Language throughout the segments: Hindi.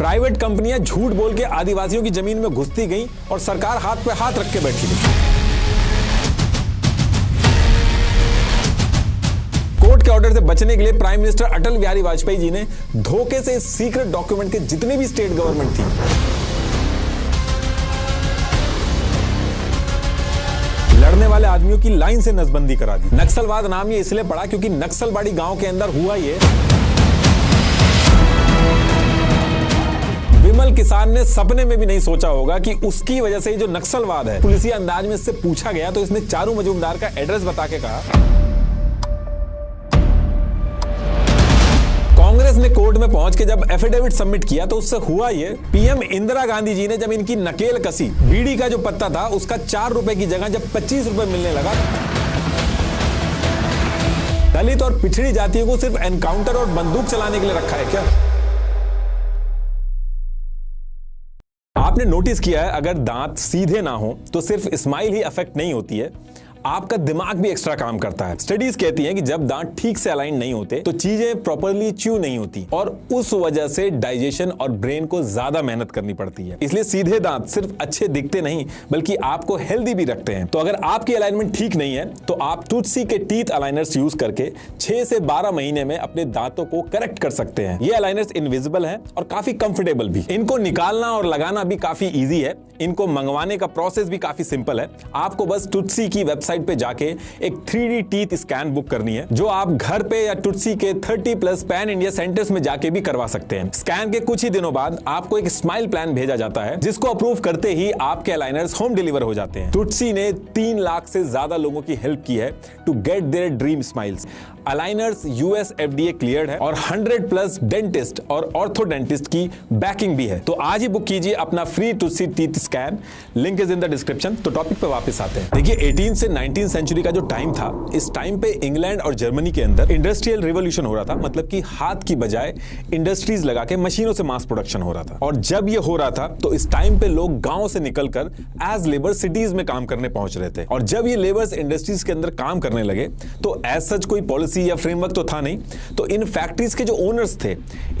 प्राइवेट कंपनियां झूठ बोल के आदिवासियों की जमीन में घुसती गईं और सरकार हाथ पे हाथ रख के बैठी रही। कोर्ट के ऑर्डर से बचने के लिए प्राइम मिनिस्टर अटल बिहारी वाजपेयी जी ने धोखे से इस सीक्रेट डॉक्यूमेंट के जितने भी स्टेट गवर्नमेंट थी, लड़ने वाले आदमियों की लाइन से नसबंदी करा दी। नक्सलवाद नाम ये इसलिए पड़ा क्योंकि नक्सलबाड़ी गांव के अंदर हुआ ये। विमल किसान ने सपने में भी नहीं सोचा होगा कि उसकी वजह से जो नक्सलवाद है, पुलिसिया अंदाज में इससे पूछा गया तो इसने चारू मजूमदार का एड्रेस बता के कहा। कांग्रेस ने कोर्ट में पहुंच के जब एफिडेविट सबमिट किया तो उससे हुआ ये, पीएम इंदिरा गांधी जी ने जब इनकी नकेल कसी, बीड़ी का जो पत्ता था उसका 4 रुपए की जगह जब 25 रुपए मिलने लगा। दलित और पिछड़ी जातियों को सिर्फ एनकाउंटर और बंदूक चलाने के लिए रखा है क्या? आपने नोटिस किया है, अगर दांत सीधे ना हो तो सिर्फ स्माइल ही अफेक्ट नहीं होती है, आपका दिमाग भी एक्स्ट्रा काम करता है। स्टडीज कहती हैं कि जब दांत ठीक से अलाइन नहीं होते तो चीजें प्रॉपर्ली च्यू नहीं होती और उस वजह से डाइजेशन और ब्रेन को ज्यादा मेहनत करनी पड़ती है। इसलिए सीधे दांत सिर्फ अच्छे दिखते नहीं बल्कि आपको हेल्दी भी रखते हैं। तो अगर आपकी अलाइनमेंट ठीक नहीं है तो आप टूथसी के टीथ अलाइनर्स यूज करके 6 से 12 महीने में अपने दांतों को करेक्ट कर सकते हैं। ये अलाइनर्स इनविजिबल हैं और काफी कंफर्टेबल भी। इनको निकालना और लगाना भी काफी ईजी है। इनको मंगवाने का प्रोसेस भी काफी सिंपल है। आपको बस टूथसी की वेबसाइट पे जाके एक 3D टीथ स्कैन बुक करनी है, जो आप घर पे या टूथसी के 30+ पैन इंडिया सेंटर्स में जाके भी करवा सकते हैं। स्कैन के कुछ ही दिनों बाद आपको एक स्माइल प्लान भेजा जाता है, जिसको अप्रूव करते ही आपके अलाइनर्स होम डिलीवर हो जाते हैं। टूथसी ने 3 लाख से ज्यादा लोगों की हेल्प की है to get their dream smiles. Aligners US FDA cleared है और 100+ डेंटिस्ट और ऑर्थोडेंटिस्ट की बैकिंग भी है। तो आज ही बुक कीजिए अपना free Toothsi teeth scan, link is in the description. तो टॉपिक पे वापस आते हैं। देखिए 18 से 19 सेंचुरी का जो टाइम था, इस टाइम पे इंग्लैंड और जर्मनी के अंदर इंडस्ट्रियल रिवॉल्यूशन हो रहा था, मतलब कि हाथ की बजाय इंडस्ट्रीज लगा के मशीनों से मास प्रोडक्शन हो रहा था। और जब ये हो रहा था तो इस टाइम पे लोग गांव से निकलकर एज लेबर सिटीज में काम करने पहुंच रहे थे। और जब ये लेबर्स इंडस्ट्रीज के अंदर काम करने लगे तो एज सच कोई पॉलिसी या फ्रेमवर्क तो था नहीं। तो इन फैक्ट्रीज के जो ओनर्स थे,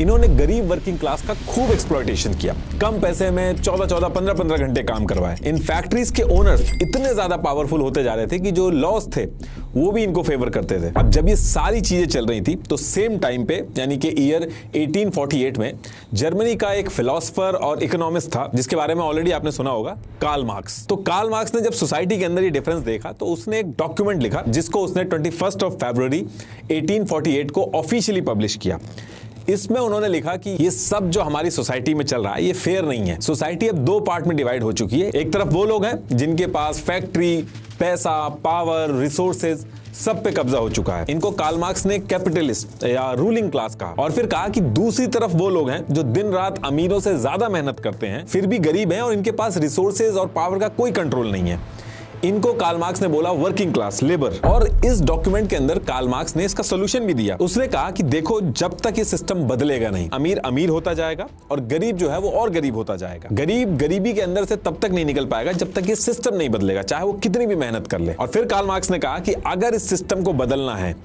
इन्होंने गरीब वर्किंग क्लास का खूब एक्सप्लॉयटेशन किया। कम पैसे में 14-14, 15-15 घंटे काम करवाए। इन फैक्ट्रीज के ओनर्स इतने ज्यादा पावरफुल होते जा रहे थे कि जो लॉस थे वो भी इनको फेवर करते थे। अब जब ये सारी चीजें चल रही थी तो सेम टाइम पे, यानी कि ईयर 1848 में, जर्मनी का एक फिलोसोफर और इकोनॉमिस्ट था जिसके बारे में ऑलरेडी आपने सुना होगा, कार्ल मार्क्स। तो कार्ल मार्क्स ने जब सोसाइटी के अंदर ये डिफरेंस देखा तो उसने एक डॉक्यूमेंट लिखा जिसको उसने 21 फरवरी 1848 को ऑफिशियली पब्लिश किया। इसमें उन्होंने लिखा कि ये सब जो हमारी सोसाइटी में चल रहा है ये फेयर नहीं है। सोसाइटी अब 2 पार्ट में डिवाइड हो चुकी है। एक तरफ वो लोग हैं जिनके पास फैक्ट्री, पैसा, पावर, रिसोर्सेज सब पे कब्जा हो चुका है। इनको कार्ल मार्क्स ने कैपिटलिस्ट या रूलिंग क्लास कहा। और फिर कहा कि दूसरी तरफ वो लोग हैं जो दिन रात अमीरों से ज्यादा मेहनत करते हैं, फिर भी गरीब हैं और इनके पास रिसोर्सेज और पावर का कोई कंट्रोल नहीं है। इनको कार्ल मार्क्स ने बोला वर्किंग क्लास, लेबर। और इस डॉक्यूमेंट के अंदर कार्ल मार्क्स ने इसका सॉल्यूशन भी दिया। उसने कहा कि देखो, जब तक ये सिस्टम बदलेगा नहीं, अमीर अमीर होता जाएगा और गरीब जो है वो और गरीब होता जाएगा। गरीब गरीबी के अंदर से तब तक नहीं निकल पाएगा जब तक ये सिस्टम नहीं बदलेगा, चाहे वो कितनी भी मेहनत कर ले। और फिर कार्ल मार्क्स ने कहा कि अगर इस सिस्टम को बदलना है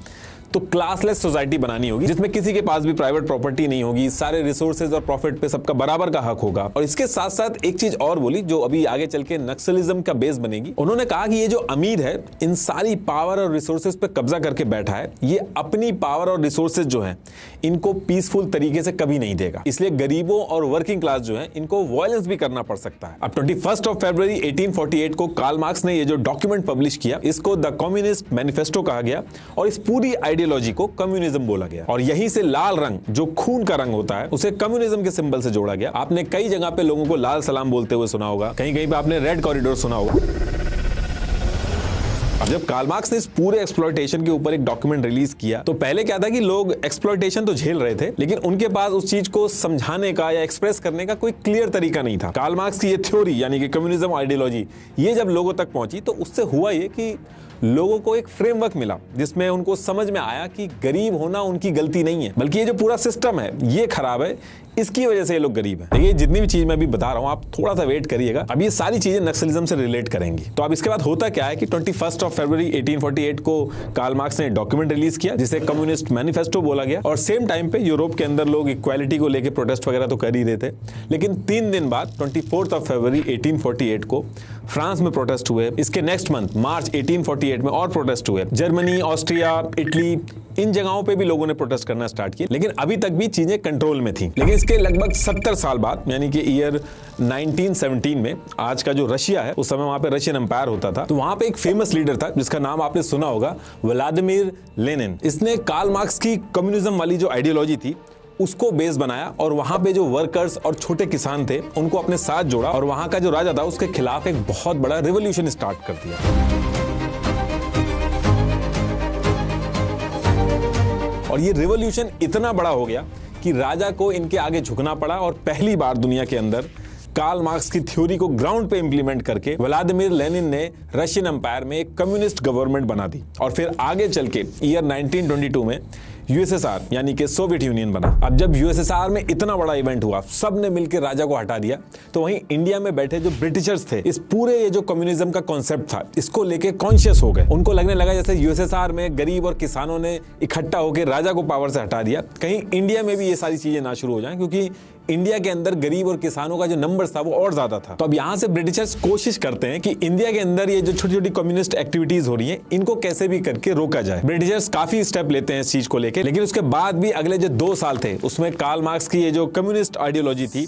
तो क्लासलेस सोसाइटी बनानी होगी, जिसमें किसी के पास भी प्राइवेट प्रॉपर्टी नहीं होगी, सारे रिसोर्सेज और प्रॉफिट पे सबका बराबर का हक होगा। और इसके साथ साथ एक चीज और बोली जो अभी आगे चल के नक्सलिज्म का बेस बनेगी। उन्होंने कहा कि ये जो अमीर है इन सारी पावर और रिसोर्सेज पे कब्जा करके बैठा है, ये अपनी पावर और रिसोर्सेज जो है इनको पीसफुल तरीके से कभी नहीं देगा। इसलिए गरीबों और वर्किंग क्लास जो है इनको वायलेंस भी करना पड़ सकता है। अब 21 फरवरी 1848 को कार्ल मार्क्स ने ये जो डॉक्यूमेंट पब्लिश किया, इसको द कम्युनिस्ट मैनिफेस्टो कहा गया और इस पूरी आइडियोलॉजी को कम्युनिज्म बोला गया। और यहीं से लाल रंग, जो खून का रंग होता है, उसे कम्युनिज्म के सिंबल से जोड़ा गया। आपने कई जगह पे लोगों को लाल सलाम बोलते हुए सुना होगा, कहीं कहीं पे आपने रेड कॉरिडोर सुना होगा। अब जब कार्ल मार्क्स ने इस पूरे एक्सप्लॉयटेशन के ऊपर एक डॉक्यूमेंट रिलीज किया तो पहले क्या था कि लोग एक्सप्लॉयटेशन तो झेल रहे थे, लेकिन उनके पास उस चीज को समझाने का या एक्सप्रेस करने का कोई क्लियर तरीका नहीं था। कार्ल मार्क्स की ये थ्योरी यानी कि कम्युनिज्म आइडियोलॉजी, ये जब लोगों तक पहुंची तो उससे हुआ ये कि लोगों को एक फ्रेमवर्क मिला जिसमें उनको समझ में आया कि गरीब होना उनकी गलती नहीं है, बल्कि ये जो पूरा सिस्टम है ये खराब है, इसकी वजह से ये लोग गरीब हैं। देखिए जितनी भी चीज मैं अभी बता रहा हूं, आप थोड़ा सा वेट करिएगा, अब ये सारी चीजें नक्सलिज्म से रिलेट करेंगी। तो अब इसके बाद होता क्या है कि 21 फरवरी 1848 को कार्ल मार्क्स ने डॉक्यूमेंट रिलीज किया जिसे कम्युनिस्ट मैनिफेस्टो बोला गया। और सेम टाइम पे यूरोप के अंदर लोग इक्वालिटी को लेकर प्रोटेस्ट वगैरह तो कर ही रहे थे, लेकिन 3 दिन बाद 24 फरवरी 1848 को फ्रांस में प्रोटेस्ट हुए। इसके नेक्स्ट मंथ मार्च 1848 में और प्रोटेस्ट हुए। जर्मनी, ऑस्ट्रिया, इटली, इन जगहों पे भी लोगों ने प्रोटेस्ट करना स्टार्ट किए, लेकिन अभी तक भी चीजें कंट्रोल में थी। लेकिन इसके लगभग 70 साल बाद, यानी कि ईयर 1917 में, आज का जो रशिया है, उस समय वहां पे रशियन एम्पायर होता था, तो वहां पे एक फेमस लीडर था जिसका नाम आपने सुना होगा, व्लादिमीर लेनिन। इसने कार्ल मार्क्स की कम्युनिज्म वाली जो आइडियोलॉजी थी उसको बेस बनाया और वहां पे जो वर्कर्स और छोटे किसान थे उनको अपने साथ जोड़ा और वहां का जो राजा था उसके खिलाफ एक बहुत बड़ा रिवॉल्यूशन स्टार्ट कर दिया। और ये रिवॉल्यूशन इतना बड़ा हो गया कि राजा को इनके आगे झुकना पड़ा और पहली बार दुनिया के अंदर कार्ल मार्क्स की थ्योरी को ग्राउंड पे इंप्लीमेंट करके व्लादिमीर लेनिन ने रशियन एम्पायर में एक कम्युनिस्ट गवर्नमेंट बना दी। और फिर आगे चल के ईयर 1922 में यूएसएसआर यानी कि सोवियत यूनियन बना। अब जब यूएसएसआर में इतना बड़ा इवेंट हुआ, सब ने मिलकर राजा को हटा दिया, तो वहीं इंडिया में बैठे जो ब्रिटिशर्स थे इस पूरे ये जो कम्युनिज्म का कॉन्सेप्ट था इसको लेके कॉन्शियस हो गए। उनको लगने लगा जैसे यूएसएसआर में गरीब और किसानों ने इकट्ठा होकर राजा को पावर से हटा दिया, कहीं इंडिया में भी ये सारी चीजें ना शुरू हो जाएं, क्योंकि इंडिया के अंदर गरीब और किसानों का जो नंबर था वो और ज्यादा था। तो अब यहां से ब्रिटिशर्स कोशिश करते हैं कि इंडिया के अंदर ये जो छोटी छोटी कम्युनिस्ट एक्टिविटीज हो रही हैं इनको कैसे भी करके रोका जाए। ब्रिटिशर्स काफी स्टेप लेते हैं इस चीज को लेकर, लेकिन उसके बाद भी अगले जो 2 साल थे उसमें कार्ल मार्क्स की ये जो कम्युनिस्ट आइडियोलॉजी थी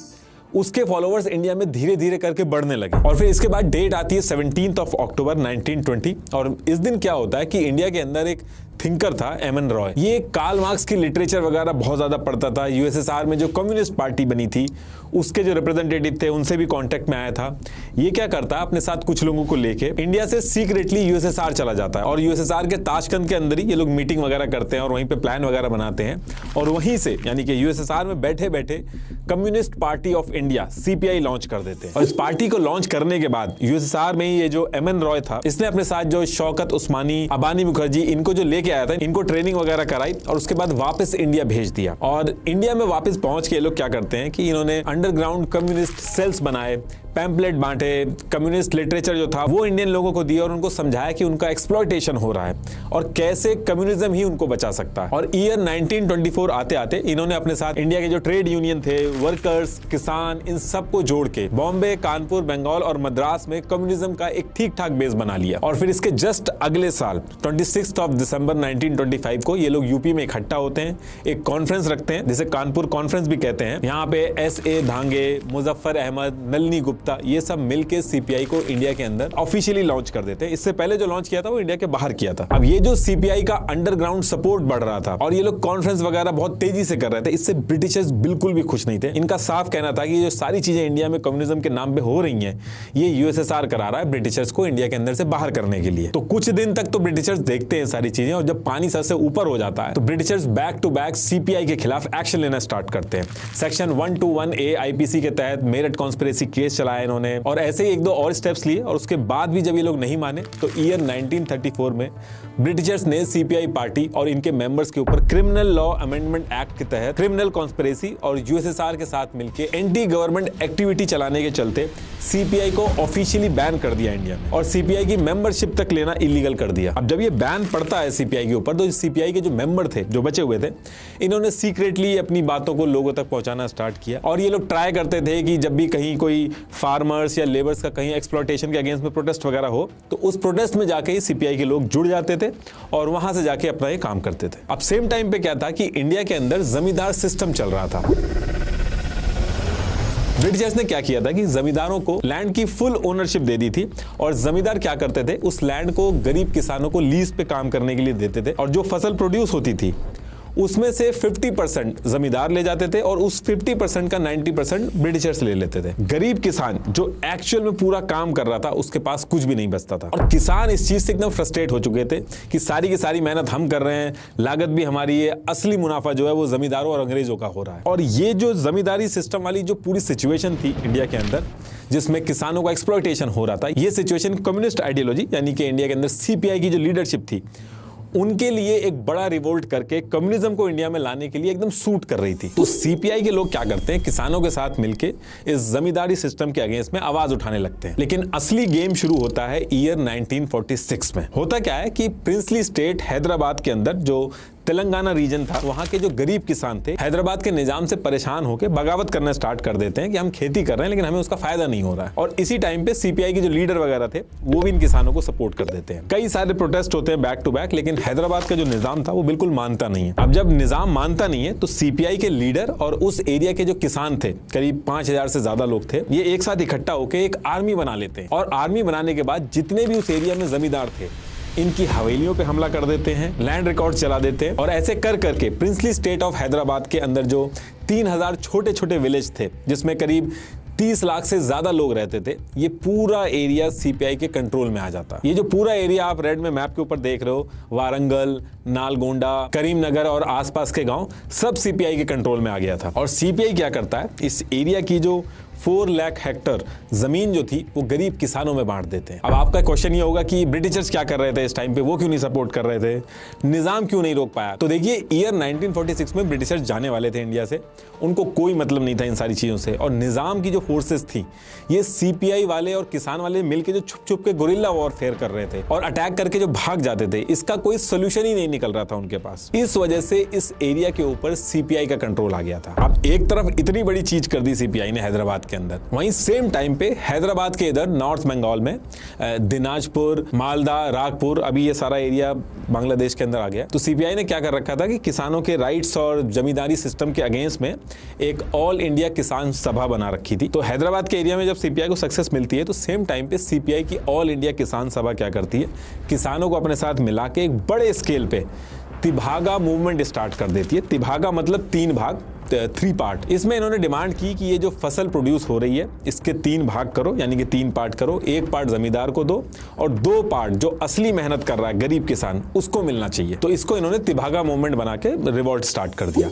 उसके फॉलोअर्स इंडिया में धीरे धीरे करके बढ़ने लगे। और फिर इसके बाद डेट आती है 17 अक्टूबर 1920 और इस दिन क्या होता है कि इंडिया के अंदर एक थिंकर था एमएन रॉय। ये कार्ल मार्क्स की लिटरेचर वगैरह बहुत ज्यादा पढ़ता था। यूएसएसआर में जो कम्युनिस्ट पार्टी बनी थी उसके जो रिप्रेजेंटेटिव थे उनसे भी कांटेक्ट में आया था। ये क्या करता है, अपने साथ कुछ लोगों को लेके इंडिया से सीक्रेटली यूएसएसआर चला जाता है और यूएसएसआर के ताशकंद के अंदर ही ये लोग मीटिंग वगैरह करते हैं और वहीं पे प्लान वगैरह बनाते हैं और वहीं से यानी कि यूएसएसआर में बैठे बैठे communist party of India CPI launch कर देते हैं। और इस पार्टी को लॉन्च करने के बाद यूएसएसआर में ही ये जो एमएन रॉय था इसने अपने साथ जो शौकत उस्मानी, अबानी मुखर्जी, इनको जो लेके आया था, इनको ट्रेनिंग वगैरह कराई और उसके बाद वापस इंडिया भेज दिया। और इंडिया में वापस पहुंच के ये लोग क्या करते हैं कि इन्होंने अंडरग्राउंड कम्युनिस्ट सेल्स बनाए, पैम्पलेट बांटे, कम्युनिस्ट लिटरेचर जो था वो इंडियन लोगों को दिया और उनको समझाया कि उनका एक्सप्लॉयटेशन हो रहा है और कैसे कम्युनिज्म ही उनको बचा सकता है। और ईयर 1924 आते आते इन्होंने अपने साथ इंडिया के जो ट्रेड यूनियन थे, वर्कर्स, किसान, इन सबको जोड़ के बॉम्बे, कानपुर, बंगाल और मद्रास में कम्युनिज्म का एक ठीक ठाक बेस बना लिया। और फिर इसके जस्ट अगले साल 26 दिसंबर 1925 को ये लोग यूपी में इकट्ठा होते हैं, एक कॉन्फ्रेंस रखते हैं जिसे कानपुर कॉन्फ्रेंस भी कहते हैं। यहाँ पे एस.ए. धांगे, मुजफ्फर अहमद, नलिनी गुप्ता, ये सब मिलके सीपीआई को इंडिया के अंदर ऑफिशियली लॉन्च कर देते हैं। इससे पहले जो लॉन्च किया था वो इंडिया के बाहर किया था। अब ये जो सीपीआई का अंडरग्राउंड सपोर्ट बढ़ रहा था और ये लोग कॉन्फ्रेंस वगैरह बहुत तेजी से कर रहे थे, इससे ब्रिटिशर्स बिल्कुल भी खुश नहीं थे। इनका साफ कहना था कि जो सारी चीजें इंडिया में कम्युनिज्म के नाम पे हो रही हैं ये यूएसएसआर करा रहा है ब्रिटिशर्स को इंडिया के अंदर से बाहर करने के लिए। तो कुछ दिन तक तो ब्रिटिशर्स देखते हैं सारी चीजें और जब पानी सर से ऊपर हो जाता है तो Britishers back to back CPI के खिलाफ एक्शन लेना स्टार्ट करते हैं। सेक्शन 121A आईपीसी के तहत मेरठ कॉन्स्पिरेसी केस चलाया इन्होंने और ऐसे ही 1-2 और स्टेप्स लिए और उसके बाद भी जब ये लोग नहीं माने तो ईयर 1934 में ब्रिटिशर्स ने सीपीआई पार्टी और इनके मेंबर्स के ऊपर क्रिमिनल लॉ अमेंडमेंट एक्ट के तहत क्रिमिनल कॉन्स्पिरेसी और यूएसएसआर के साथ मिलकर एंटी गवर्नमेंट एक्टिविटी चलाने के चलते सीपीआई को ऑफिशियली बैन कर दिया इंडिया में और सीपीआई की मेंबरशिप तक लेना इलीगल कर दिया। अब जब ये बैन पड़ता है सीपीआई के ऊपर तो सीपीआई के जो मेंबर थे, जो बचे हुए थे, इन्होंने सीक्रेटली अपनी बातों को लोगों तक पहुंचाना स्टार्ट किया और ये लोग ट्राई करते थे कि जब भी कहीं कोई फार्मर्स या लेबर्स का कहीं एक्सप्लॉयटेशन के अगेंस्ट में प्रोटेस्ट वगैरह हो तो उस प्रोटेस्ट में जाके ही सीपीआई के लोग जुड़ जाते थे और वहां से जाके अपना ये काम करते थे। अब सेम टाइम पे क्या था कि इंडिया के अंदर जमींदार सिस्टम चल रहा था। ब्रिटिशर्स ने क्या किया था कि जमींदारों को लैंड की फुल ओनरशिप दे दी थी और जमींदार क्या करते थे, उस लैंड को गरीब किसानों को लीज पे काम करने के लिए देते थे और जो फसल प्रोड्यूस होती थी उसमें से 50% जमींदार ले जाते थे और उस 50% का 90% ब्रिटिशर्स ले लेते थे। गरीब किसान जो एक्चुअल में पूरा काम कर रहा था उसके पास कुछ भी नहीं बचता था। और किसान इस चीज से एकदम फ्रस्ट्रेट हो चुके थे कि सारी की सारी मेहनत हम कर रहे हैं, लागत भी हमारी है, असली मुनाफा जो है वो जमींदारों और अंग्रेजों का हो रहा है। और ये जो जमींदारी सिस्टम वाली जो पूरी सिचुएशन थी इंडिया के अंदर, जिसमें किसानों का एक्सप्लॉयटेशन हो रहा था, ये सिचुएशन कम्युनिस्ट आइडियोलॉजी यानी कि इंडिया के अंदर सीपीआई की जो लीडरशिप थी उनके लिए एक बड़ा रिवोल्ट करके कम्युनिज्म को इंडिया में लाने के लिए एकदम सूट कर रही थी। तो सीपीआई के लोग क्या करते हैं, किसानों के साथ मिलके इस जमींदारी सिस्टम के अगेंस्ट में आवाज उठाने लगते हैं। लेकिन असली गेम शुरू होता है ईयर 1946 में। होता क्या है कि प्रिंसली स्टेट हैदराबाद के अंदर जो तेलंगाना रीजन था, वहां के जो गरीब किसान थे हैदराबाद के निजाम से परेशान होकर बगावत करना स्टार्ट कर देते हैं कि हम खेती कर रहे हैं लेकिन हमें उसका फायदा नहीं हो रहा है। और इसी टाइम पे सीपीआई के जो लीडर वगैरह थे वो भी इन किसानों को सपोर्ट कर देते हैं। कई सारे प्रोटेस्ट होते हैं बैक टू बैक, लेकिन हैदराबाद का जो निजाम था वो बिल्कुल मानता नहीं है। अब जब निजाम मानता नहीं है तो सीपीआई के लीडर और उस एरिया के जो किसान थे, करीब 5000 से ज्यादा लोग थे, ये एक साथ इकट्ठा होकर एक आर्मी बना लेते हैं। और आर्मी बनाने के बाद जितने भी उस एरिया में जमींदार थे इनकी हवेलियों पे हमला कर देते हैं, लैंड रिकॉर्ड चला देते हैं। और ऐसे कर करके प्रिंसली स्टेट ऑफ हैदराबाद के अंदर जो 3000 छोटे छोटे विलेज थे जिसमें करीब 30 लाख से ज्यादा लोग रहते थे, ये पूरा एरिया सीपीआई के कंट्रोल में आ जाता। ये जो पूरा एरिया आप रेड में मैप के ऊपर देख रहे हो, वारंगल, नालगोंडा, करीमनगर और आसपास के गांव, सब सीपीआई के कंट्रोल में आ गया था। और सीपीआई क्या करता है, इस एरिया की जो 4 लाख हेक्टर जमीन जो थी वो गरीब किसानों में बांट देते हैं। अब आपका क्वेश्चन ये होगा कि ब्रिटिशर्स क्या कर रहे थे इस टाइम पे, वो क्यों नहीं सपोर्ट कर रहे थे, निजाम क्यों नहीं रोक पाया। तो देखिए ईयर 1946 में ब्रिटिशर्स जाने वाले थे इंडिया से, उनको कोई मतलब नहीं था इन सारी चीजों से। और निजाम की जो फोर्सेस थी ये सीपीआई वाले और किसान वाले मिलकर जो छुप छुप के गुरिल्ला वॉरफेयर कर रहे थे और अटैक करके जो भाग जाते थे, इसका कोई सोल्यूशन ही नहीं निकल रहा था उनके पास। इस वजह से इस एरिया के ऊपर सीपीआई का कंट्रोल आ गया था। अब एक तरफ इतनी बड़ी चीज कर दी सीपीआई ने हैदराबाद के अंदर, वहीं सेम टाइम पे हैदराबाद के इधर नॉर्थ बंगाल में दिनाजपुर, मालदा, रागपुर, अभी ये सारा एरिया बांग्लादेश के अंदर आ गया। तो सीपीआई ने क्या कर रखा था कि किसानों के राइट्स और जमींदारी सिस्टम के अगेंस्ट में एक ऑल इंडिया किसान सभा बना रखी थी। तो हैदराबाद के एरिया में जब सीपीआई को सक्सेस मिलती है तो सेम टाइम पे सीपीआई की ऑल इंडिया किसान सभा क्या करती है, किसानों को अपने साथ मिला के एक बड़े स्केल पे तिभागा मूवमेंट स्टार्ट कर देती है। तिभागा मतलब 3 भाग, 3 पार्ट। इसमें इन्होंने डिमांड की कि ये जो फसल प्रोड्यूस हो रही है इसके 3 भाग करो, यानी कि 3 पार्ट करो। 1 पार्ट जमींदार को दो और 2 पार्ट जो असली मेहनत कर रहा है गरीब किसान उसको मिलना चाहिए। तो इसको इन्होंने तिभागा मूवमेंट बना के रिवॉल्ट स्टार्ट कर दिया।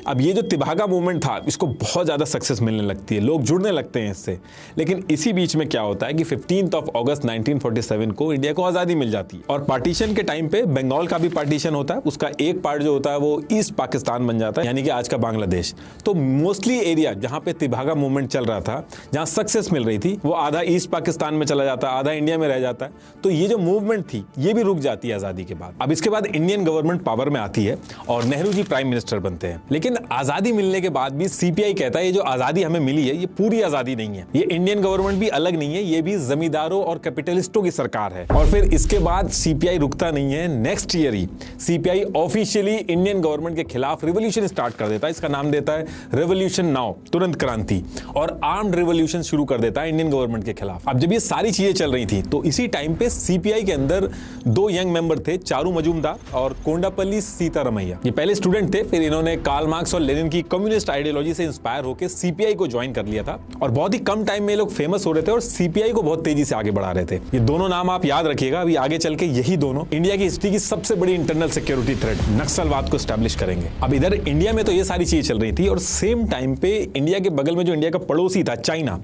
अब ये जो तिभागा मूवमेंट था इसको बहुत ज्यादा सक्सेस मिलने लगती है, लोग जुड़ने लगते हैं इससे। लेकिन इसी बीच में क्या होता है कि 15 अगस्त 1947 को इंडिया को आजादी मिल जाती है। और पार्टीशन के टाइम पे बंगाल का भी पार्टीशन होता है, उसका एक पार्ट जो होता है वो ईस्ट पाकिस्तान बन जाता है, यानी कि आज का बांग्लादेश। तो मोस्टली एरिया जहां पे तिभागा मूवमेंट चल रहा था, जहां सक्सेस मिल रही थी, वो आधा ईस्ट पाकिस्तान में चला जाता है, आधा इंडिया में रह जाता है। तो ये जो मूवमेंट थी ये भी रुक जाती है आजादी के बाद। अब इसके बाद इंडियन गवर्नमेंट पावर में आती है और नेहरू जी प्राइम मिनिस्टर बनते हैं। लेकिन आजादी मिलने के बाद भी सीपीआई कहता है ये जो आजादी हमें मिली है ये पूरी आजादी नहीं है, ये इंडियन गवर्नमेंट भी अलग नहीं है, ये भी जमींदारों और कैपिटलिस्टों की सरकार है। और फिर इसके बाद सीपीआई रुकता नहीं है, नेक्स्ट ईयर ही सीपीआई ऑफिशियली इंडियन गवर्नमेंट के खिलाफ रिवॉल्यूशन स्टार्ट कर देता है। इसका नाम देता है रिवॉल्यूशन नाउ, तुरंत क्रांति, और आर्म्ड रिवॉल्यूशन शुरू कर देता है इंडियन गवर्नमेंट के खिलाफ। अब जब ये सारी चीजें चल रही थी तो इसी टाइम पे सीपीआई के अंदर 2 यंग मेंबर थे, चारू मजूमदार और कोंडापल्ली सीतारमैया। ये पहले स्टूडेंट थे, फिर इन्होंने कार्ल मार्क्स और लेनिन की कम्युनिस्ट आइडियोलॉजी से इंस्पायर होकर सीपीआई को ज्वाइन कर लिया था। और बहुत ही कम टाइम में लोग फेमस हो रहे थे और सीपीआई को बहुत तेजी से आगे बढ़ा रहे थे। ये दोनों नाम आप याद रखिएगा, अभी आगे चल के यही दोनों इंडिया की हिस्ट्री की सबसे बड़ी इंटरनल सिक्योरिटी थ्रेट, नक्सलवाद को स्टैब्लिश करेंगे। अब इधर इंडिया में तो ये सारी चीजें चल रही थी और सेम टाइम पे इंडिया के बगल में जो इंडिया का पड़ोसी था चाइना,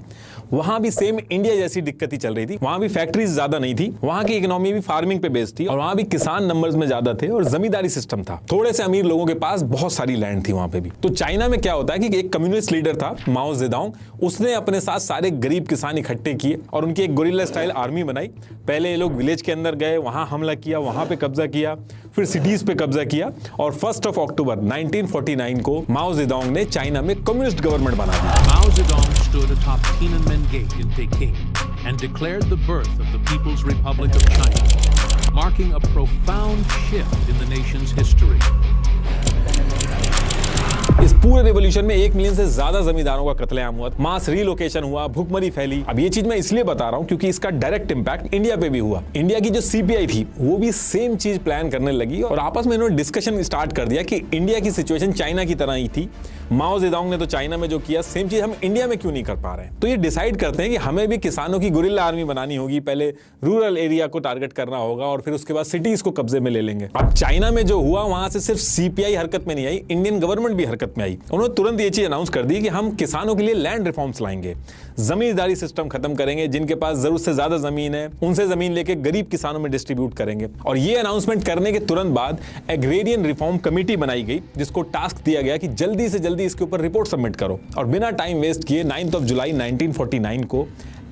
वहां भी सेम इंडिया जैसी दिक्कतें चल रही थी। वहां भी फैक्ट्रीज ज्यादा नहीं थी, वहां की इकोनॉमी भी फार्मिंग पे बेस्ड थी और वहां भी किसान नंबर्स में ज्यादा थे और जमींदारी सिस्टम था। थोड़े से अमीर लोगों के पास बहुत सारी लैंड थी वहां पे भी। तो चाइना में क्या होता है कि एक कम्युनिस्ट लीडर था माओ जेडोंग, उसने अपने साथ सारे गरीब किसान इकट्ठे किए और उनकी एक गुरिल्ला स्टाइल आर्मी बनाई। पहले ये लोग विलेज के अंदर गए, वहां हमला किया, वहां पे कब्जा किया, फिर सिटीज पे कब्जा किया और 1 अक्टूबर 1949 को माओ जेडोंग ने चाइना में कम्युनिस्ट गवर्नमेंट बना दी। Mao Zedong stood atop Tiananmen Gate in Peking and declared the birth of the People's Republic of China, marking a profound shift in the nation's history. इस पूरे रिवॉल्यूशन में 1 मिलियन से ज्यादा जमींदारों का कत्लेआम हुआ, मास रीलोकेशन हुआ, भूखमरी फैली। अब ये चीज मैं इसलिए बता रहा हूं क्योंकि इसका डायरेक्ट इंपैक्ट इंडिया पे भी हुआ। इंडिया की जो सीपीआई थी वो भी सेम चीज प्लान करने लगी और आपस में इन्होंने डिस्कशन स्टार्ट कर दिया कि इंडिया की सिचुएशन चाइना की तरह ही थी। माओ जेडोंग ने तो चाइना में जो किया सेम चीज हम इंडिया में क्यों नहीं कर पा रहे हैं। तो ये डिसाइड करते हैं कि हमें भी किसानों की गुरिल्ला आर्मी बनानी होगी, पहले रूरल एरिया को टारगेट करना होगा और फिर उसके बाद सिटीज को कब्जे में ले लेंगे। अब चाइना में जो हुआ वहां से सिर्फ सीपीआई हरकत में नहीं आई, इंडियन गवर्नमेंट भी हरकत में आई। उन्होंने तुरंत ये चीज अनाउंस कर दी कि हम किसानों के लिए लैंड रिफॉर्म्स लाएंगे, जमींदारी सिस्टम खत्म करेंगे, जिनके पास जरूरत से ज्यादा जमीन है उनसे जमीन लेके गरीब किसानों में डिस्ट्रीब्यूट करेंगे। और ये अनाउंसमेंट करने के तुरंत बाद एग्रेरियन रिफॉर्म कमेटी बनाई गई जिसको टास्क दिया गया कि जल्दी से जल्दी इसके ऊपर रिपोर्ट सबमिट करो। और बिना टाइम वेस्ट किए 9 जुलाई 1949 को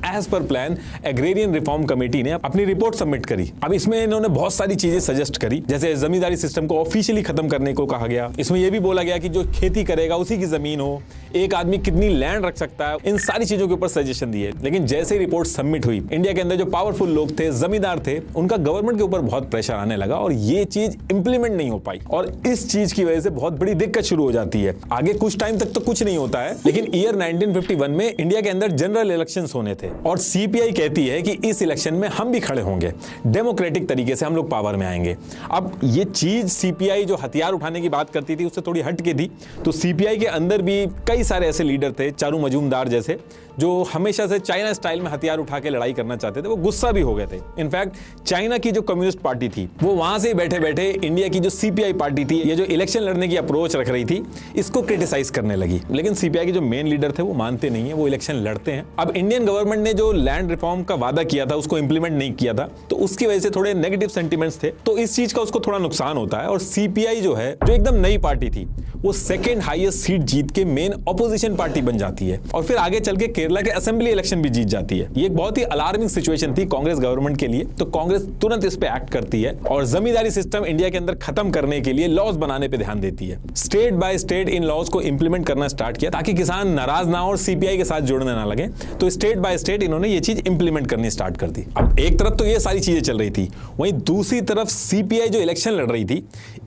as per plan agrarian reform committee ने अपनी रिपोर्ट सबमिट करी। अब इसमें इन्होंने बहुत सारी चीजें सजेस्ट करी, जैसे जमींदारी सिस्टम को ऑफिशियली खत्म करने को कहा गया। इसमें यह भी बोला गया कि जो खेती करेगा उसी की जमीन हो, एक आदमी कितनी लैंड रख सकता है, इन सारी चीजों के ऊपर सजेशन दिए। लेकिन जैसे ही रिपोर्ट सबमिट हुई, इंडिया के अंदर जो पावरफुल लोग थे, जमींदार थे, उनका गवर्नमेंट के ऊपर बहुत प्रेशर आने लगा और ये चीज इंप्लीमेंट नहीं हो पाई। और इस चीज की वजह से बहुत बड़ी दिक्कत शुरू हो जाती है। आगे कुछ टाइम तक तो कुछ नहीं होता है, लेकिन ईयर 1951 में इंडिया के अंदर जनरल इलेक्शंस होने थे और सीपीआई कहती है कि इस इलेक्शन में हम भी खड़े होंगे, डेमोक्रेटिक तरीके से हम लोग पावर में आएंगे। अब ये चीज सीपीआई जो हथियार उठाने की बात करती थी उससे थोड़ी हट के थी। तो सीपीआई के अंदर भी कई सारे ऐसे लीडर थे, चारू मजूमदार जैसे, जो हमेशा से चाइना स्टाइल में हथियार उठा के लड़ाई करना चाहते थे। वो गुस्सा भी हो गए थे। इनफैक्ट चाइना की जो कम्युनिस्ट पार्टी थी वो वहां से बैठे बैठे इंडिया की जो सीपीआई पार्टी थी, ये जो इलेक्शन लड़ने की अप्रोच रख रही थी, इसको क्रिटिसाइज करने लगी। लेकिन सीपीआई के जो मेन लीडर थे वो मानते नहीं है, वो इलेक्शन लड़ते हैं। अब इंडियन गवर्नमेंट ने जो लैंड रिफॉर्म का वादा किया था उसको इंप्लीमेंट नहीं किया था, तो उसकी वजह से थोड़े नेगेटिव सेंटिमेंट्स थे, तो इस चीज का उसको थोड़ा नुकसान होता है। और सीपीआई जो है, जो एकदम नई पार्टी थी, वो सेकेंड हाईएस्ट सीट जीत के मेन ऑपोजिशन पार्टी बन जाती है और फिर आगे चल के केरला के असेंबली इलेक्शन भी जीत जाती है। ये एक बहुत ही अलार्मिंग सिचुएशन थी कांग्रेस गवर्नमेंट के लिए। तो कांग्रेस तुरंत इस पे एक्ट करती है और जमींदारी सिस्टम इंडिया के अंदर खत्म करने के लिए लॉज बनाने पे ध्यान देती है। State by state in laws को इंप्लीमेंट करना स्टार्ट किया ताकि किसान नाराज ना हो और सीपीआई के साथ जुड़ने ना लगे। तो स्टेट बाय स्टेट इन्होंने ये चीज इंप्लीमेंट करनी स्टार्ट कर दी। अब एक तरफ तो ये सारी चीजें चल रही थी, वहीं दूसरी तरफ सीपीआई जो इलेक्शन लड़ रही थी,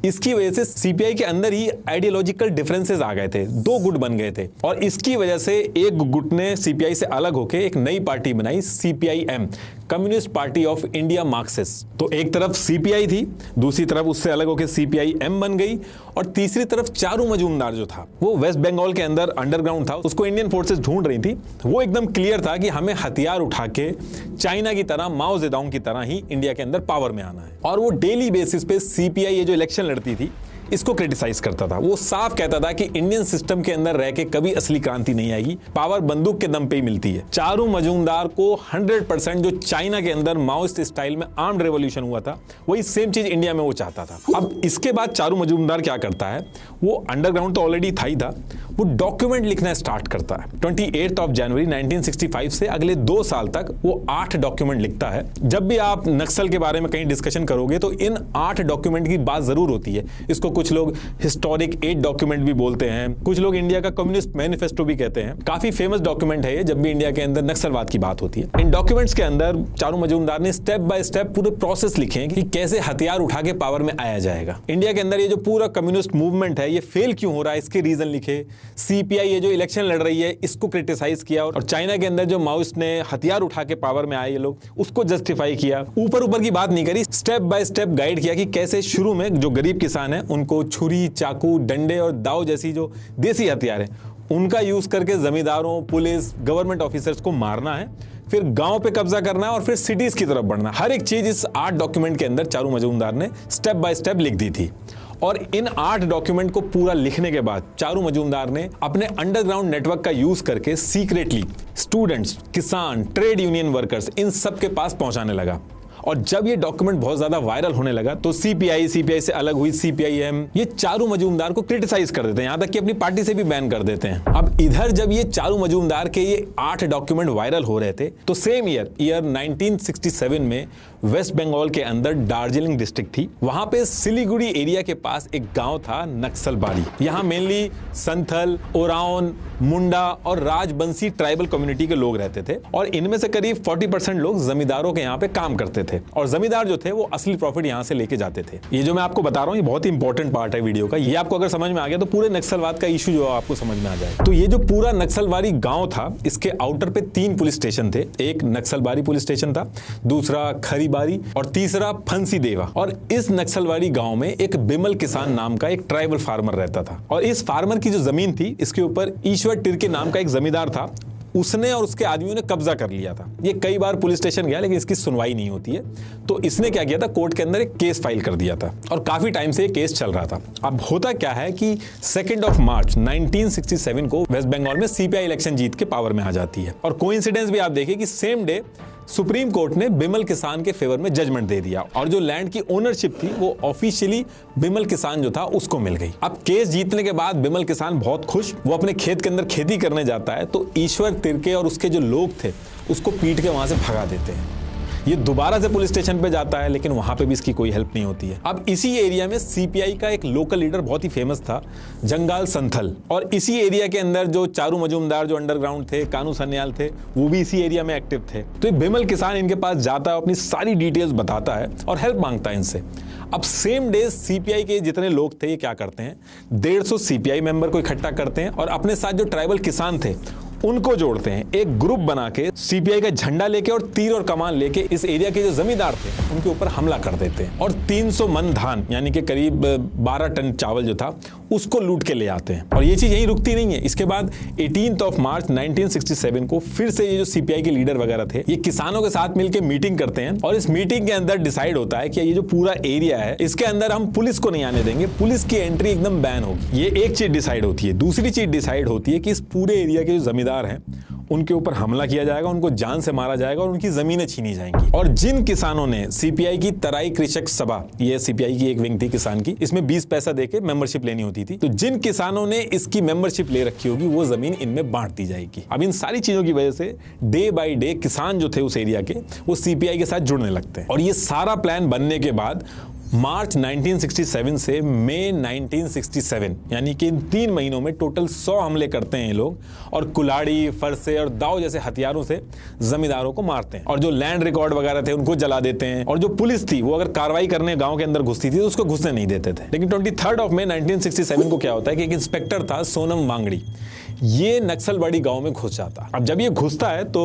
इसकी वजह से सीपीआई के अंदर ही आइडियोलॉजिकल डिफरेंसेस आ गए थे, दो गुट बन गए थे और इसकी वजह से एक गुट ने सीपीआई से अलग होकर एक नई पार्टी बनाई, CPIM, communist party of India Marxist. तो एक तरफ सीपीआई थी, दूसरी तरफ उससे अलग होकर सीपीआईएम बन गई और तीसरी तरफ चारू मजूमदार जो था वो वेस्ट बंगाल के अंदर अंडरग्राउंड था, उसको इंडियन फोर्सेस ढूंढ रही थी। वो एकदम क्लियर था कि हमें हथियार उठा के चाइना की तरह, माओ जेडोंग की तरह ही इंडिया के अंदर पावर में आना है। और वो डेली बेसिस पे सीपीआई ये जो इलेक्शन लड़ती थी इसको क्रिटिसाइज करता था। वो साफ कहता था कि इंडियन सिस्टम के अंदर रह के कभी असली क्रांति नहीं आएगी, पावर बंदूक के दम पे ही मिलती है। चारू मजूमदार को 100% जो चाइना के अंदर माओइस्ट स्टाइल में आर्म्ड रेवोल्यूशन हुआ था, वही सेम चीज इंडिया में वो चाहता था। अब इसके बाद चारू मजूमदार क्या करता है, वो अंडरग्राउंड तो ऑलरेडी था ही था, वो डॉक्यूमेंट लिखना स्टार्ट करता है। 28 जनवरी 1965 से अगले 2 साल तक वो 8 डॉक्यूमेंट लिखता है। जब भी आप नक्सल के बारे में कहीं डिस्कशन करोगे तो इन 8 डॉक्यूमेंट की बात जरूर होती है। इसको कुछ लोग हिस्टोरिक 8 डॉक्यूमेंट भी बोलते हैं, कुछ लोग इंडिया का कम्युनिस्ट मैनिफेस्टो भी कहते हैं। काफी फेमस डॉक्यूमेंट है ये जब भी इंडिया के अंदर नक्सलवाद की बात होती है। इन डॉक्यूमेंट्स के अंदर चारू मजूमदार ने स्टेप बाय स्टेप पूरे प्रोसेस लिखे हैं कि कैसे हथियार उठा के पावर में आया जाएगा। इंडिया के अंदर ये जो पूरा कम्युनिस्ट मूवमेंट है ये फेल क्यों हो रहा है, इसके रीजन लिखे। सीपीआई ये जो इलेक्शन लड़ रही है इसको क्रिटिसाइज किया और चाइना के अंदर जो माओइस्ट ने हथियार उठा के पावर में आए ये लोग, उसको जस्टिफाई किया। ऊपर की बात नहीं करी, स्टेप बाय स्टेप गाइड किया कि कैसे शुरू में जो गरीब किसान है उनको छुरी, चाकू, डंडे और दाव जैसी जो देसी हथियार है उनका यूज करके जमींदारों, पुलिस, गवर्नमेंट ऑफिसर्स को मारना है, फिर गांव पे कब्जा करना है और फिर सिटीज की तरफ बढ़ना। हर एक चीज इस 8 डॉक्यूमेंट के अंदर चारू मजूमदार ने स्टेप बाय स्टेप लिख दी थी। और इन 8 डॉक्यूमेंट को पूरा लिखने के बाद चारू मजूमदार ने अपने अंडरग्राउंड नेटवर्क का यूज करके सीक्रेटली स्टूडेंट्स, किसान, ट्रेड यूनियन वर्कर्स, इन सब के पास पहुंचाने लगा। और जब ये डॉक्यूमेंट बहुत ज्यादा वायरल होने लगा तो सीपीआई से अलग हुई सीपीआईएम, ये चारू मजूमदार को क्रिटिसाइज कर देते हैं, यहां तक कि अपनी पार्टी से भी बैन कर देते हैं। अब इधर जब ये चारू मजूमदार के ये 8 डॉक्यूमेंट वायरल हो रहे थे तो सेम ईयर 1967 में वेस्ट बंगाल के अंदर दार्जिलिंग डिस्ट्रिक्ट थी। वहां पे सिलीगुड़ी एरिया के पास एक गांव था नक्सलबाड़ी। यहां मेनली संथल, ओराओन, मुंडा और राजबंसी ट्राइबल कम्युनिटी के लोग रहते थे और इनमें से करीब 40% लोग जमींदारों के यहाँ पे काम करते थे और जमींदार जो थे वो असली प्रॉफिट यहाँ से लेके जाते थे। ये जो मैं आपको बता रहा हूँ ये बहुत ही इंपॉर्टेंट पार्ट है वीडियो का। ये आपको अगर समझ में आ गया तो पूरे नक्सलवाद का इशू जो है आपको समझ में आ जाए। तो ये जो पूरा नक्सलबाड़ी गांव था इसके आउटर पे 3 पुलिस स्टेशन थे। एक नक्सलबाड़ी पुलिस स्टेशन था, दूसरा खरीबारी और तीसरा फंसी देवा। और इस नक्सलबाड़ी गांव में एक बिमल किसान नाम का एक ट्राइबल फार्मर रहता था और इस फार्मर की जो जमीन थी इसके ऊपर ईश्वर तिर्के नाम का एक जमींदार था, उसने और उसके आदमियों ने कब्जा कर लिया था। ये कई बार पुलिस स्टेशन गया लेकिन इसकी सुनवाई नहीं होती है। तो इसने क्या किया था, कोर्ट के अंदर एक केस फाइल कर दिया था और काफी टाइम से ये केस चल रहा था। अब होता क्या है कि 2 मार्च 1967 को वेस्ट बंगाल में सीपीआई इलेक्शन जीत के पावर में आ जाती है और कोइंसिडेंस भी आप देखिए कि सेम डे सुप्रीम कोर्ट ने बिमल किसान के फेवर में जजमेंट दे दिया और जो लैंड की ओनरशिप थी वो ऑफिशियली बिमल किसान जो था उसको मिल गई। अब केस जीतने के बाद बिमल किसान बहुत खुश, वो अपने खेत के अंदर खेती करने जाता है तो ईश्वर तिर्के और उसके जो लोग थे उसको पीट के वहां से भगा देते हैं। ये दोबारा से पुलिस स्टेशन पे जाता है लेकिन वहां पे भी इसकी कोई हेल्प नहीं होती है। अब इसी एरिया में सीपीआई का एक लोकल लीडर बहुत ही फेमस था, जंगाल संथल, और इसी एरिया के अंदर जो चारू मजूमदार जो अंडरग्राउंड थे, कानू सन्याल थे, वो भी इसी एरिया में एक्टिव थे। तो बिमल किसान इनके पास जाता है, अपनी सारी डिटेल्स बताता है और हेल्प मांगता है इनसे। अब सेम डे सीपीआई के जितने लोग थे ये क्या करते हैं, 150 सीपीआई मेंबर को इकट्ठा करते हैं और अपने साथ जो ट्राइबल किसान थे उनको जोड़ते हैं। एक ग्रुप बना के सीपीआई का झंडा लेके और तीर और कमान लेके इस एरिया के जो जमींदार थे उनके ऊपर हमला कर देते हैं और 300 मन धान यानी कि करीब 12 टन चावल जो था उसको लूट के ले आते हैं। और ये चीज यहीं रुकती नहीं है। इसके बाद 18 मार्च 1967 को फिर से ये जो सीपीआई के लीडर वगैरह थे ये किसानों के साथ मिलकर मीटिंग करते हैं और इस मीटिंग के अंदर डिसाइड होता है कि ये जो पूरा एरिया है इसके अंदर हम पुलिस को नहीं आने देंगे, पुलिस की एंट्री एकदम बैन होगी। ये एक चीज डिसाइड होती है। दूसरी चीज डिसाइड होती है कि इस पूरे एरिया के जो जमींदार हैं उनके ऊपर हमला किया जाएगा, उनको जान से मारा जाएगा और उनकी जमीनें छीनी जाएंगी। और जिन किसानों ने सीपीआई की तराई कृषक सभा, ये सीपीआई की एक विंग थी किसान की, इसमें 20 पैसा देके मेंबरशिप लेनी होती थी, तो जिन किसानों ने इसकी मेंबरशिप ले रखी होगी वो जमीन इनमें बांट दी जाएगी। अब इन सारी चीजों की वजह से डे बाय डे किसान जो थे उस एरिया के वो सीपीआई के साथ जुड़ने लगते हैं। और ये सारा प्लान बनने के बाद मार्च 1967 से मई 1967 यानी कि इन 3 महीनों में टोटल 100 हमले करते हैं ये लोग और कुल्हाड़ी, फरसे और दाव जैसे हथियारों से जमींदारों को मारते हैं और जो लैंड रिकॉर्ड वगैरह थे उनको जला देते हैं। और जो पुलिस थी वो अगर कार्रवाई करने गांव के अंदर घुसती थी तो उसको घुसने नहीं देते थे। लेकिन 23 मई 1967 को क्या होता है कि एक इंस्पेक्टर था सोनम वांगड़ी, ये नक्सलबाड़ी गांव में घुस जाता। अब जब ये घुसता है तो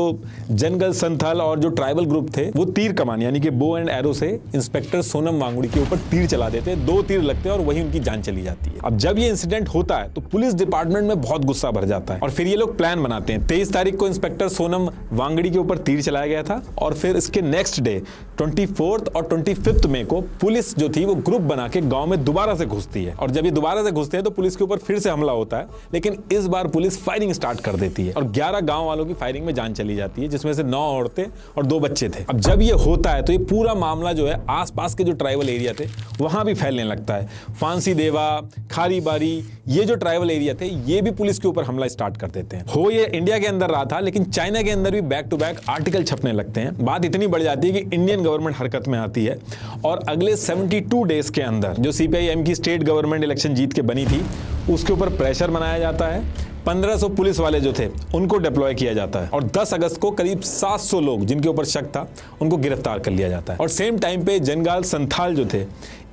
जंगल संथल और जो ट्राइबल ग्रुप थे वो तीर कमान यानी कि बो एंड एरो से इंस्पेक्टर सोनम वांगड़ी के ऊपर तीर चला देते हैं। 2 तीर लगते हैं और वही उनकी जान चली जाती है। अब जब ये इंसिडेंट होता है तो पुलिस डिपार्टमेंट में बहुत गुस्सा भर जाता है और फिर ये लोग प्लान बनाते हैं। 23 तारीख को इंस्पेक्टर सोनम वांगड़ी के ऊपर तीर चलाया गया था और फिर इसके नेक्स्ट डे 24 और 25 मई को पुलिस जो थी वो ग्रुप बना के गांव में दोबारा से घुसती है और जब ये दोबारा से घुसते हैं तो पुलिस के ऊपर फिर से हमला होता है। लेकिन इस बार पुलिस फायरिंग स्टार्ट कर देती है और 11 गांव वालों की फायरिंग में जान चली जाती है, जिसमें से 9 औरतें और 2 बच्चे थे। अब जब ये होता है तो ये पूरा मामला जो है आसपास के जो ट्राइबल एरिया थे वहां भी फैलने लगता है। फांसी देवा, खारीबारी, ये जो ट्राइबल एरिया थे ये भी पुलिस के ऊपर हमला स्टार्ट कर देते हैं। हो ये इंडिया के अंदर रहा था लेकिन चाइना के अंदर भी बैक टू बैक आर्टिकल छपने लगते हैं। बात इतनी बढ़ जाती है कि इंडियन गवर्नमेंट हरकत में आती है और अगले 72 डेज के अंदर जो सीपीआई-एम की स्टेट गवर्नमेंट इलेक्शन जीत के बनी थी उसके ऊपर प्रेशर बनाया जाता है। 1500 पुलिस वाले जो थे उनको डिप्लॉय किया जाता है और 10 अगस्त को करीब 700 लोग जिनके ऊपर शक था उनको गिरफ्तार कर लिया जाता है। और सेम टाइम पे जंगाल संथाल जो थे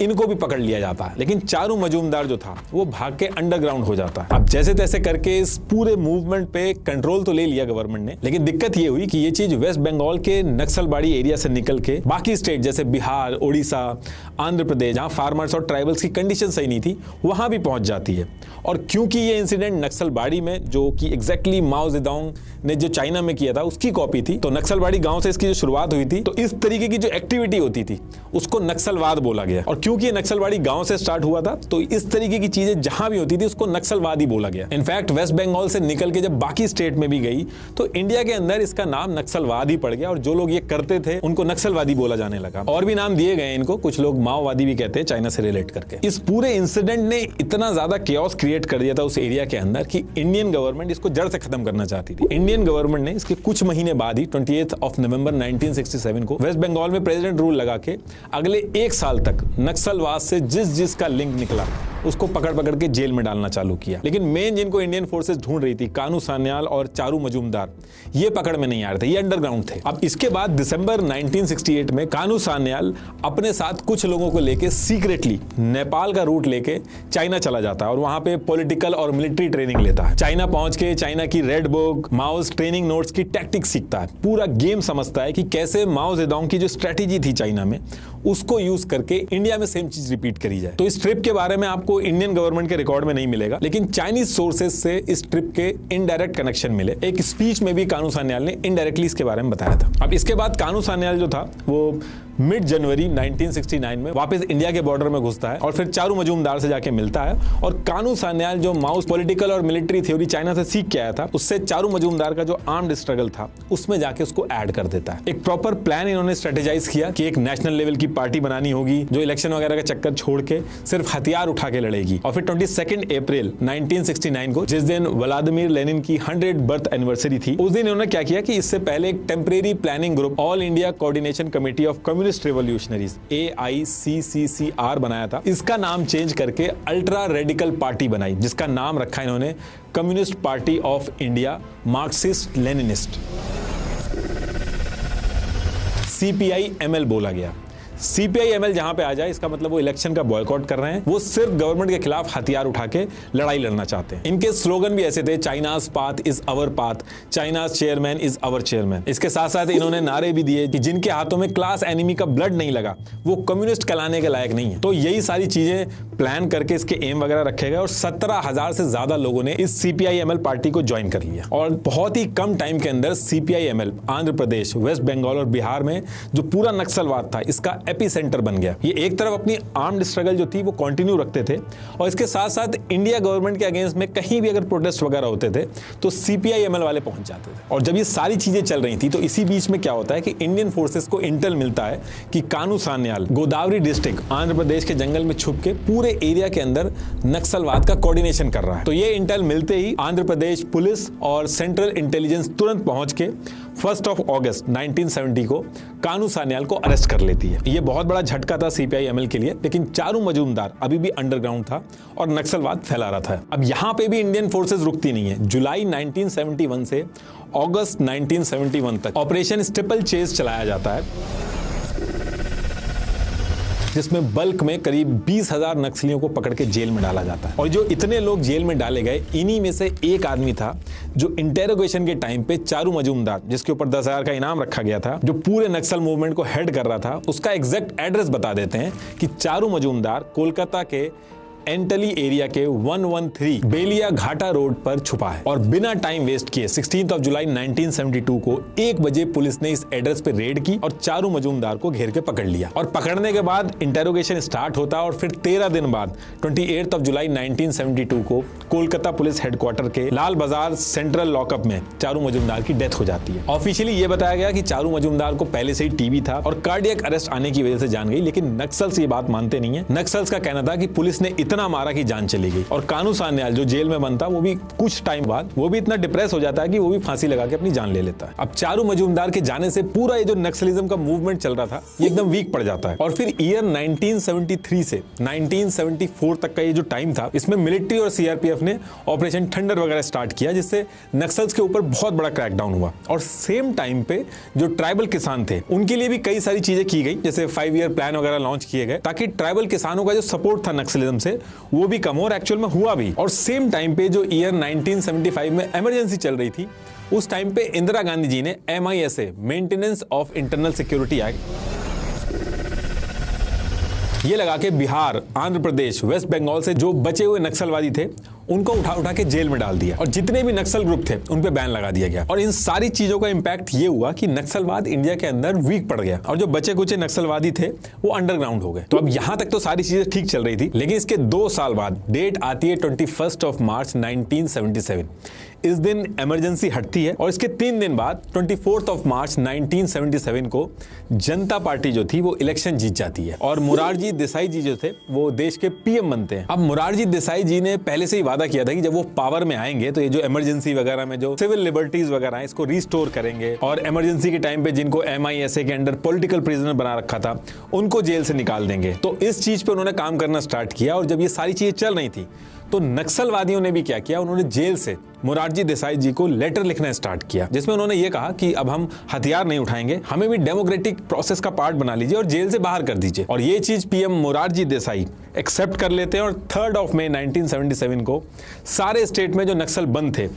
इनको भी पकड़ लिया जाता है। लेकिन चारू मजूमदार जो था वो भाग के अंडरग्राउंड हो जाता है। अब जैसे तैसे करके इस पूरे मूवमेंट पे कंट्रोल तो ले लिया गवर्नमेंट ने, लेकिन दिक्कत ये हुई कि ये चीज वेस्ट बंगाल के नक्सलबाड़ी एरिया से निकल के बाकी स्टेट जैसे बिहार, उड़ीसा, आंध्र प्रदेश, जहां फार्मर्स और ट्राइबल्स की कंडीशन सही नहीं थी वहां भी पहुंच जाती है। और क्योंकि ये इंसिडेंट नक्सलबाड़ी में जो कि एग्जैक्टली माओ जेडोंग ने जो चाइना में किया था उसकी कॉपी थी, तो नक्सलबाड़ी गांव से इसकी जो शुरुआत हुई थी तो इस तरीके की जो एक्टिविटी होती थी उसको नक्सलवाद बोला गया। और क्योंकि ये नक्सलबाड़ी गांव से स्टार्ट हुआ था तो इस तरीके की चीजें जहां भी होती थी उसको नक्सलवादी बोला गया। इनफैक्ट वेस्ट बंगाल से निकल के जब बाकी स्टेट में भी गई तो इंडिया के अंदर इसका नाम नक्सलवाद ही पड़ गया और जो लोग ये करते थे उनको नक्सलवादी बोला जाने लगा। और भी नाम दिए गए इनको, कुछ लोग माओवादी भी कहते हैं चाइना से रिलेट करके। इस पूरे इंसिडेंट ने इतना ज्यादा केओस क्रिएट कर दिया था उस एरिया के अंदर कि इंडियन गवर्नमेंट इसको जड़ से खत्म करना चाहती थी। इंडियन गवर्नमेंट ने इसके कुछ महीने बाद ही 28 नवंबर 1967 को वेस्ट बंगाल में प्रेसिडेंट रूल लगा के अगले 1 साल तक नक्सलवाद से जिसका लिंक निकला उसको पकड़ के जेल में डालना चालू किया। लेकिन मेन जिनको इंडियन फोर्सेस ढूंढ रही थी, कानू सान्याल और चारू मजूमदार, ये पकड़ में नहीं आ रहे थे, ये अंडरग्राउंड थे। अब इसके बाद दिसंबर 1968 में कानू सान्याल अपने साथ कुछ लोगों को लेके सीक्रेटली नेपाल का रूट लेके चाइना चला जाता है और वहां पे पॉलिटिकल और मिलिट्री ट्रेनिंग लेता है। चाइना पहुंच के चाइना की रेड बुक, माओस ट्रेनिंग नोट्स की टैक्टिक्स सीखता है, पूरा गेम समझता है कि कैसे माओ जेडोंग की जो स्ट्रेटेजी थी चाइना में उसको यूज करके इंडिया में सेम चीज रिपीट करी जाए। तो इस ट्रिप के बारे में आपको इंडियन गवर्नमेंट के रिकॉर्ड में नहीं मिलेगा, लेकिन चाइनीज सोर्सेज से इस ट्रिप के इनडायरेक्ट कनेक्शन मिले। एक स्पीच में भी कानू सान्याल ने इनडायरेक्टली इसके बारे में बताया था। अब इसके बाद कानू सान्याल जो था वो मिड जनवरी 1969 में वापस इंडिया के बॉर्डर में घुसता है और फिर चारू मजूमदार से जाके मिलता है और कानू सान्याल जो माउस पॉलिटिकल और मिलिट्री थ्योरी चाइना से सीख के आया था उससे चारू मजूमदार का जो आर्म्ड स्ट्रगल था उसमें जाके उसको ऐड कर देता है। एक प्रॉपर प्लान इन्होंने स्ट्रेटेजाइज किया कि एक नेशनल लेवल की पार्टी बनानी होगी जो इलेक्शन वगैरह का चक्कर छोड़ के सिर्फ हथियार उठा के लड़ेगी। और फिर 22 अप्रैल 1969 को, जिस दिन व्लादिमीर लेनिन की 100 बर्थ एनिवर्सरी थी, उस दिन इन्होंने क्या किया कि इससे पहले एक temporary planning group all India coordination committee of communist revolutionaries AICCCR बनाया था। इसका नाम चेंज करके अल्ट्रा रेडिकल पार्टी बनाई जिसका नाम रखा इन्होंने communist party of India Marxist Leninist, CPI-ML बोला गया। CPI-ML जहां पे आ जाए इसका मतलब वो इलेक्शन का बॉयकॉट कर रहे हैं, वो सिर्फ गवर्नमेंट के खिलाफ हथियार उठा के लड़ाई लड़ना चाहते हैं। इनके स्लोगन भी ऐसे थे, China's path is our path, China's chairman is our chairman. इसके साथ साथ इन्होंने नारे भी दिए कि जिनके हाथों में क्लास एनिमी का ब्लड नहीं लगा वो कम्युनिस्ट कहलाने के लायक नहीं है। तो यही सारी चीजें प्लान करके इसके एम वगैरह रखे गए और 17,000 से ज्यादा लोगों ने इस CPI-ML पार्टी को ज्वाइन कर लिया और बहुत ही कम टाइम के अंदर CPI-ML आंध्र प्रदेश, वेस्ट बंगाल और बिहार में जो पूरा नक्सलवाद था इसका एपिसेंटर बन गया। ये एक तरफ अपनी आर्म्ड स्ट्रगल जो थी वो कंटिन्यू रखते थे और इसके साथ साथ इंडिया गवर्नमेंट के अगेंस्ट में कहीं भी अगर प्रोटेस्ट वगैरह होते थे तो CPI-ML वाले पहुंच जाते थे। और जब ये सारी चीजें चल रही थी तो इसी बीच में क्या होता है कि इंडियन फोर्सेस को इंटेल मिलता है कि कानू सान्याल गोदावरी डिस्ट्रिक्ट आंध्र प्रदेश के जंगल में छुप के पूरे एरिया के अंदर नक्सलवाद का कोऑर्डिनेशन कर रहा है। तो ये इंटेल मिलते ही आंध्र प्रदेश पुलिस और सेंट्रल इंटेलिजेंस तुरंत पहुंच के 1 अगस्त 1970 को कानू सान्याल को अरेस्ट कर लेती है। ये बहुत बड़ा झटका था CPI-ML के लिए, लेकिन चारू मजूमदार अभी भी अंडरग्राउंड था और नक्सलवाद फैला रहा था। अब यहां पे भी इंडियन फोर्सेस रुकती नहीं है। जुलाई 1971 से अगस्त 1971 तक ऑपरेशन स्टिपल चेज चलाया जाता है जिसमें बल्क में करीब 20,000 नक्सलियों को पकड़ के जेल में डाला जाता है। और जो इतने लोग जेल में डाले गए इन्हीं में से एक आदमी था जो इंटेरोगेशन के टाइम पे चारू मजूमदार, जिसके ऊपर 10,000 का इनाम रखा गया था, जो पूरे नक्सल मूवमेंट को हेड कर रहा था, उसका एग्जैक्ट एड्रेस बता देते हैं कि चारू मजूमदार कोलकाता के एंटली एरिया के 113 बेलिया घाटा रोड पर छुपा है। और बिना टाइम वेस्ट किए 16 जुलाई 1972 को 1 बजे पुलिस ने इस एड्रेस पे रेड की और चारू मजूमदार को घेर के पकड़ लिया। और पकड़ने के बाद इंटेरोगेशन स्टार्ट होता और फिर 13 दिन बाद 28 जुलाई 1972 को कोलकाता पुलिस हेडक्वार्टर के लाल बाजार सेंट्रल लॉकअप में चारू मजूमदार की डेथ हो जाती है। ऑफिशियली ये बताया गया कि चारू मजूमदार को पहले से ही टीबी था और कार्डियक अरेस्ट आने की वजह से जान गई, लेकिन नक्सल्स ये बात मानते नहीं है। नक्सल्स का कहना था कि पुलिस ने इतना मारा कि जान चली गई। और कानू सान्याल जो जेल में बनता वो भी कुछ टाइम बाद वो भी इतना डिप्रेस हो जाता है कि वो भी फांसी लगा के अपनी जान ले लेता है। अब चारू मजूमदार के जाने से पूरा ये जो नक्सलिज्म का मूवमेंट चल रहा था ये एकदम वीक पड़ जाता है। और फिर ईयर 1973 से 1974 तक का ये जो टाइम था इसमें मिलिट्री और CRPF ने ऑपरेशन थंडर वगैरह स्टार्ट किया जिससे नक्सल्स के ऊपर बहुत बड़ा क्रैकडाउन हुआ। और सेम टाइम पे जो ट्राइबल किसान थे उनके लिए भी कई सारी चीजें की गई, जैसे 5 ईयर प्लान वगैरह लॉन्च किए गए ताकि ट्राइबल किसानों का जो सपोर्ट था नक्सलिज्म से वो भी कम हो और एक्चुअल में हुआ भी। और सेम टाइम पे जो ईयर 1975 में इमरजेंसी चल रही थी उस टाइम पे इंदिरा गांधी जी ने MISA maintenance of internal security act ये लगा के बिहार, आंध्र प्रदेश, वेस्ट बंगाल से जो बचे हुए नक्सलवादी थे उनको उठा के जेल में डाल दिया और जितने भी नक्सल ग्रुप थे उन पे बैन लगा दिया गया। और इन सारी चीजों का इंपैक्ट ये हुआ कि नक्सलवाद इंडिया के अंदर वीक पड़ गया और जो बचे कुचे नक्सलवादी थे वो अंडरग्राउंड हो गए। तो अब यहां तक तो सारी चीजें ठीक चल रही थी, लेकिन इसके 2 साल बाद डेट आती है 21 मार्च 1977। इस दिन इमरजेंसी हटती है और इसके 3 दिन बाद 24 मार्च 1977 को जनता पार्टी जो थी वो इलेक्शन जीत जाती है और मोरारजी देसाई जी जो थे वो देश के पीएम बनते हैं। अब मोरारजी देसाई जी ने पहले से ही वादा किया था कि जब वो पावर में आएंगे तो ये जो इमरजेंसी वगैरह में जो सिविल लिबर्टीज वगैरह है इसको रिस्टोर करेंगे और इमरजेंसी के टाइम पे जिनको MISA के अंडर पॉलिटिकल प्रिजनर बना रखा था उनको जेल से निकाल देंगे। तो इस चीज पे उन्होंने काम करना स्टार्ट किया और जब ये सारी चीजें चल रही थी तो नक्सलवादियों ने भी क्या किया, उन्होंने जेल से मोरारजी देसाई जी को लेटर लिखना स्टार्ट किया जिसमें उन्होंने ये कहा कि अब हम हथियार नहीं उठाएंगे, हमें भी डेमोक्रेटिक प्रोसेस का पार्ट बना लीजिए और जेल से बाहर कर दीजिए। और ये चीज पीएम मोरारजी देसाई एक्सेप्ट कर लेते हैं और 3 मई 1977 को सारे स्टेट में जो नक्सल बंद थे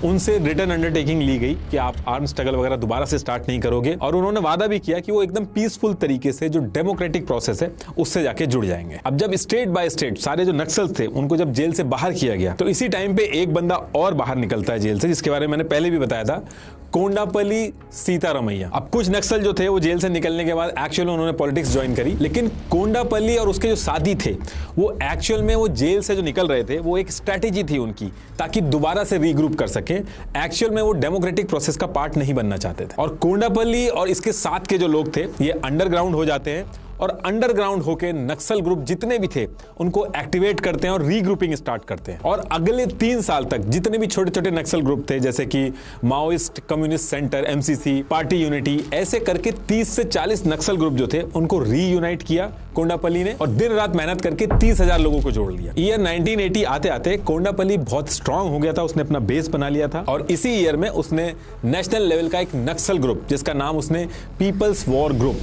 उनसे रिटर्न अंडरटेकिंग ली गई कि आप आर्म स्ट्रगल वगैरह दोबारा से स्टार्ट नहीं करोगे और उन्होंने वादा भी किया कि वो एकदम पीसफुल तरीके से जो डेमोक्रेटिक प्रोसेस है उससे जाके जुड़ जाएंगे। अब जब स्टेट बाय स्टेट सारे जो नक्सल्स थे उनको जब जेल से बाहर किया गया तो इसी टाइम पे एक बंदा और बाहर निकलता है जेल से, जिसके बारे में मैंने पहले भी बताया था, कोंडापल्ली सीतारामैया। अब कुछ नक्सल जो थे वो जेल से निकलने के बाद एक्चुअल में उन्होंने पॉलिटिक्स ज्वाइन करी, लेकिन कोंडापल्ली और उसके जो साथी थे वो एक्चुअल में वो जेल से जो निकल रहे थे वो एक स्ट्रैटेजी थी उनकी ताकि दोबारा से रीग्रुप कर सके। एक्चुअल में वो डेमोक्रेटिक प्रोसेस का पार्ट नहीं बनना चाहते थे और कोंडापल्ली और इसके साथ के जो लोग थे ये अंडरग्राउंड हो जाते हैं और अंडरग्राउंड होके नक्सल ग्रुप जितने भी थे उनको एक्टिवेट करते हैं और रीग्रुपिंग स्टार्ट करते हैं। और अगले 3 साल तक जितने भी छोटे छोटे नक्सल ग्रुप थे जैसे कि Maoist communist centre MCC, party unity, ऐसे करके 30 से 40 नक्सल ग्रुप जो थे उनको रीयूनाइट किया कोंडापल्ली ने और दिन रात मेहनत करके 30,000 लोगों को जोड़ लिया। ईयर 1980 आते आते कोंडापल्ली बहुत स्ट्रांग हो गया था, उसने अपना बेस बना लिया था और इसी ईयर में उसने नेशनल लेवल का एक नक्सल ग्रुप जिसका नाम उसने पीपल्स वॉर ग्रुप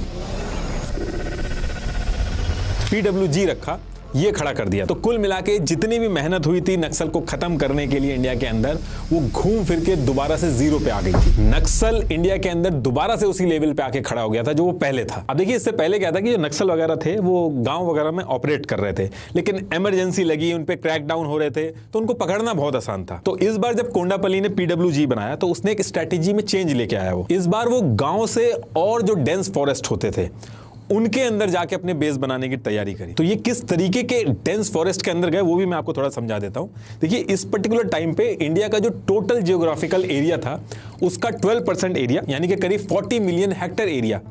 PWG रखा, ये खड़ा कर दिया। तो कुल मिला के जितनी भी मेहनत हुई थी नक्सल को खत्म करने के लिए इंडिया के अंदर, वो घूम फिर के दोबारा से 0 पे आ गई थी। नक्सल इंडिया के अंदर दोबारा से उसी लेवल पे आके खड़ा हो गया था जो वो पहले था। अब देखिए इससे पहले क्या था कि जो नक्सल वगैरह थे वो गांव वगैरह में ऑपरेट कर रहे थे, लेकिन इमरजेंसी लगी, उन पे क्रैकडाउन हो रहे थे तो उनको पकड़ना बहुत आसान था। तो इस बार जब कोंडापल्ली ने PWG बनाया तो उसने एक स्ट्रैटेजी में चेंज लेके आया। वो इस बार वो गांव से और जो डेंस फॉरेस्ट होते थे उनके अंदर जाके अपने बेस बनाने की तैयारी करी। तो ये किस तरीके के डेंस फॉरेस्ट के अंदर गए वो भी मैं आपको थोड़ा समझा देता हूं। देखिए इस पर्टिकुलर टाइम पे इंडिया का जो टोटल जियोग्राफिकल एरिया था उसका 12% एरिया यानी कि करीब 40 मिलियन हेक्टेयर एरिया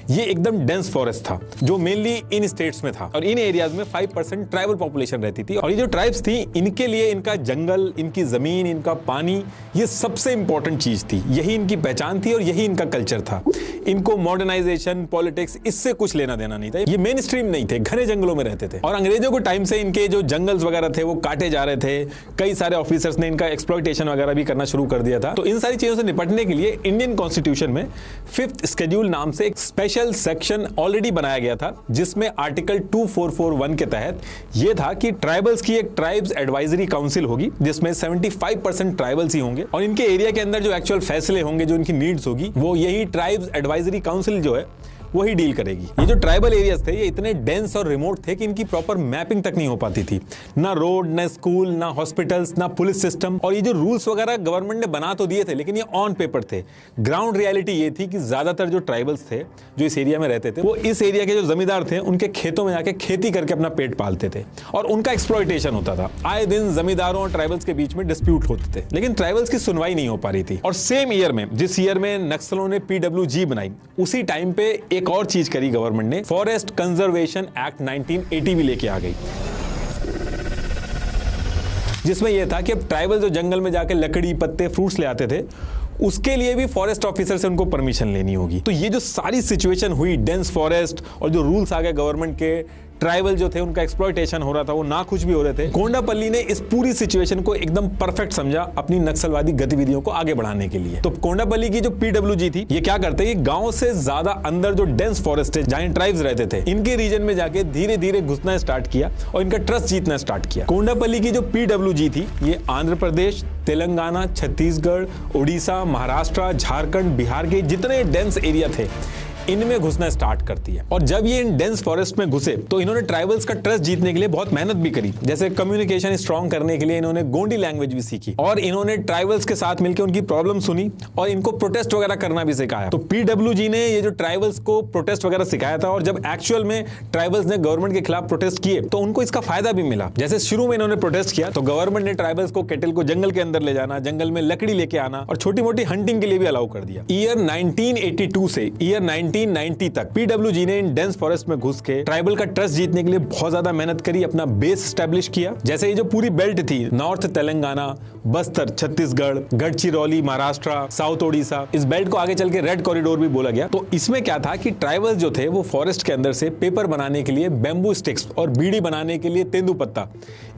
ये एकदम डेंस फॉरेस्ट था जो मेनली इन स्टेट्स में था और इन एरियाज में 5% ट्राइबल पॉपुलेशन रहती थी। और ये जो ट्राइब्स थी इनके लिए इनका जंगल, इनकी जमीन, इनका पानी ये सबसे इंपॉर्टेंट चीज थी, यही इनकी पहचान थी और यही इनका कल्चर था। इनको मॉडर्नाइजेशन, पॉलिटिक्स इससे कुछ लेना देना नहीं था, ये मेन स्ट्रीम नहीं थे, घने जंगलों में रहते थे। और अंग्रेजों के टाइम से इनके जो जंगल्स वगैरह थे वो काटे जा रहे थे, कई सारे ऑफिसर्स ने इनका एक्सप्लॉयटेशन वगैरह भी करना शुरू कर दिया था। तो इन सारी चीजों से निपटने के लिए इंडियन कॉन्स्टिट्यूशन में 5th शेड्यूल नाम से एक स्पेशल सेक्शन ऑलरेडी बनाया गया था जिसमें आर्टिकल 2441 के तहत यह था कि ट्राइबल्स की एक ट्राइब्स एडवाइजरी काउंसिल होगी जिसमें 75% ट्राइबल्स ही होंगे और इनके एरिया के अंदर जो एक्चुअल फैसले होंगे, जो इनकी नीड्स होगी, वो यही ट्राइब्स एडवाइजरी काउंसिल जो है वही डील करेगी। ये जो ट्राइबल एरियाज थे ये इतने डेंस और रिमोट थे कि इनकी प्रॉपर मैपिंग तक नहीं हो पाती थी, ना रोड, ना स्कूल, ना हॉस्पिटल्स, ना पुलिस सिस्टम। और ये जो रूल्स वगैरह गवर्नमेंट ने बना तो दिए थे लेकिन ये ऑन पेपर थे। ग्राउंड रियलिटी ये थी कि ज्यादातर जो ट्राइबल्स थे जो इस एरिया में रहते थे वो इस एरिया के जो जमींदार थे उनके खेतों में जाके खेती करके अपना पेट पालते थे और उनका एक्सप्लॉयटेशन होता था। आए दिन जमींदारों और ट्राइबल्स के बीच में डिस्प्यूट होते थे लेकिन ट्राइबल्स की सुनवाई नहीं हो पा रही थी। और सेम ईयर में जिस ईयर में नक्सलों ने PWG बनाई उसी टाइम पे एक और चीज करी गवर्नमेंट ने, फॉरेस्ट कंजर्वेशन एक्ट 1980 भी लेके आ गई जिसमें यह था कि अब ट्राइबल जो जंगल में जाके लकड़ी, पत्ते, फ्रूट्स ले आते थे उसके लिए भी फॉरेस्ट ऑफिसर से उनको परमिशन लेनी होगी। तो ये जो सारी सिचुएशन हुई, डेंस फॉरेस्ट और जो रूल्स आ गए गवर्नमेंट के, ट्राइबल जो थे उनका एक्सप्लॉयटेशन हो रहा था, वो ना कुछ भी हो रहे थे, कोंडापल्ली ने इस पूरी सिचुएशन को एकदम परफेक्ट समझा अपनी नक्सलवादी गतिविधियों को आगे बढ़ाने के लिए। तो कोंडापल्ली की जो PWG थी ये क्या करते हैं, गांव से ज्यादा अंदर जो डेंस फॉरेस्ट है, जाइंट ट्राइब्स रहते थे, इनके रीजन में जाके धीरे धीरे घुसना स्टार्ट किया और इनका ट्रस्ट जीतना स्टार्ट किया। कोंडापल्ली की जो PWG थी ये आंध्र प्रदेश, तेलंगाना, छत्तीसगढ़, उड़ीसा, महाराष्ट्र, झारखंड, बिहार के जितने डेंस एरिया थे इनमें घुसना स्टार्ट करती है। और जब ये इन डेंस फॉरेस्ट में घुसे तो इन्होंने ट्राइबल्स का ट्रस्ट जीतने के लिए बहुत मेहनत भी करी। जैसे कम्युनिकेशन स्ट्रॉन्ग करने के लिए इन्होंने गोंडी लैंग्वेज भी सीखी और इन्होंने ट्राइबल्स के साथ मिलकर उनकी प्रॉब्लम सुनी और इनको प्रोटेस्ट वगैरह करना भी सिखाया। तो पीडब्ल्यूजी ने ये जो ट्राइबल्स को प्रोटेस्ट वगैरह सिखाया था और जब एक्चुअल में ट्राइबल्स ने गवर्नमेंट के खिलाफ प्रोटेस्ट किए तो उनको इसका फायदा भी मिला। जैसे शुरू में इन्होंने प्रोटेस्ट किया तो गवर्नमेंट ने ट्राइबल्स को कैटल को जंगल के अंदर ले जाना, जंगल में लकड़ी लेके आना और छोटी मोटी हंटिंग के लिए भी अलाउ कर दिया। ईयर 1982 से ईयर 1990 तक पीडब्ल्यूजी ने इन डेंस फॉरेस्ट में घुस के ट्राइबल का ट्रस्ट जीतने के लिए बहुत ज्यादा मेहनत करी, अपना बेस स्टैब्लिश किया। जैसे ये जो पूरी बेल्ट थी, नॉर्थ तेलंगाना, बस्तर छत्तीसगढ़, गढ़चिरौली महाराष्ट्र, साउथ ओडिशा, इस बेल्ट को आगे चल के रेड कॉरिडोर भी बोला गया। तो इसमें क्या था कि ट्राइबल्स जो थे वो फॉरेस्ट के अंदर से पेपर बनाने के लिए बैम्बू स्टिक्स और बीड़ी बनाने के लिए तेंदुपत्ता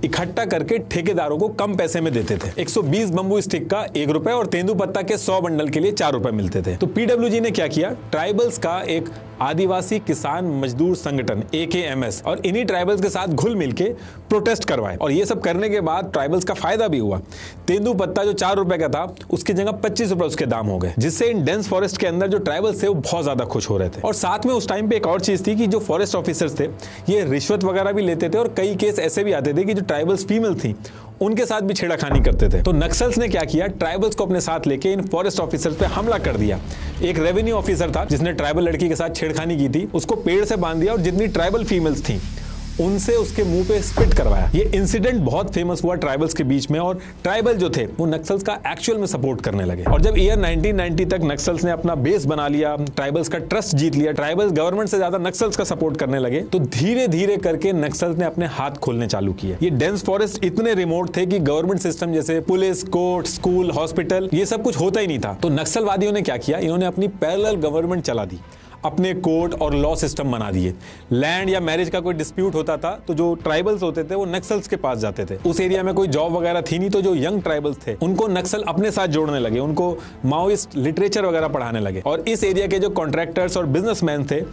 इकट्ठा करके ठेकेदारों को कम पैसे में देते थे। 120 बंबू स्टिक का 1 रुपए और तेंदुपत्ता के 100 बंडल के लिए 4 रुपए मिलते थे। तो पीडब्ल्यूजी ने क्या किया, ट्राइबल्स का एक आदिवासी किसान मजदूर संगठन AKMS और इन्हीं ट्राइबल्स के साथ घुल मिलके प्रोटेस्ट करवाए और ये सब करने के बाद ट्राइबल्स का फायदा भी हुआ। तेंदुपत्ता जो 4 रुपए का था उसकी जगह 25 रुपए उसके दाम हो गए, जिससे इन डेंस फॉरेस्ट के अंदर जो ट्राइबल्स थे वो बहुत ज्यादा खुश हो रहे थे। और साथ में उस टाइम पे एक और चीज थी कि जो फॉरेस्ट ऑफिसर्स थे ये रिश्वत वगैरह भी लेते थे और कई केस ऐसे भी आते थे कि जो ट्राइबल्स फीमेल थी उनके साथ भी छेड़खानी करते थे। तो नक्सल्स ने क्या किया, ट्राइबल्स को अपने साथ लेके इन फॉरेस्ट ऑफिसर्स पे हमला कर दिया। एक रेवेन्यू ऑफिसर था जिसने ट्राइबल लड़की के साथ छेड़खानी की थी, उसको पेड़ से बांध दिया और जितनी ट्राइबल फीमेल्स थी उनसे उसके मुंह पे स्पिट करवाया। ये इंसिडेंट बहुत फेमस हुआ ट्राइबल्स के बीच में और ट्राइबल जो थे वो नक्सल्स का एक्चुअल में सपोर्ट करने लगे। और जब ईयर 1990 तक नक्सल्स ने अपना बेस बना लिया, ट्राइबल्स का ट्रस्ट जीत लिया, ट्राइबल्स गवर्नमेंट से ज्यादा नक्सल्स का सपोर्ट करने लगे, तो धीरे धीरे करके नक्सल्स ने अपने हाथ खोलने चालू किए। ये डेंस फॉरेस्ट इतने रिमोट थे कि गवर्नमेंट सिस्टम जैसे पुलिस, कोर्ट, स्कूल, हॉस्पिटल ये सब कुछ होता ही नहीं था। तो नक्सलवादियों ने क्या किया, इन्होंने अपनी पैरेलल गवर्नमेंट चला दी, अपने कोर्ट और लॉ सिस्टम बना दिए। लैंड या मैरिज का कोई डिस्प्यूट होता था तो जो ट्राइबल्स होते थे वो नक्सल्स के पास जाते थे। उस एरिया में कोई जॉब वगैरह थी नहीं तो जो यंग ट्राइबल्स थे उनको नक्सल अपने साथ जोड़ने लगे, उनको माओइस्ट लिटरेचर वगैरह पढ़ाने लगे और इस एरिया के जो कॉन्ट्रैक्टर्स और बिजनेसमैन थे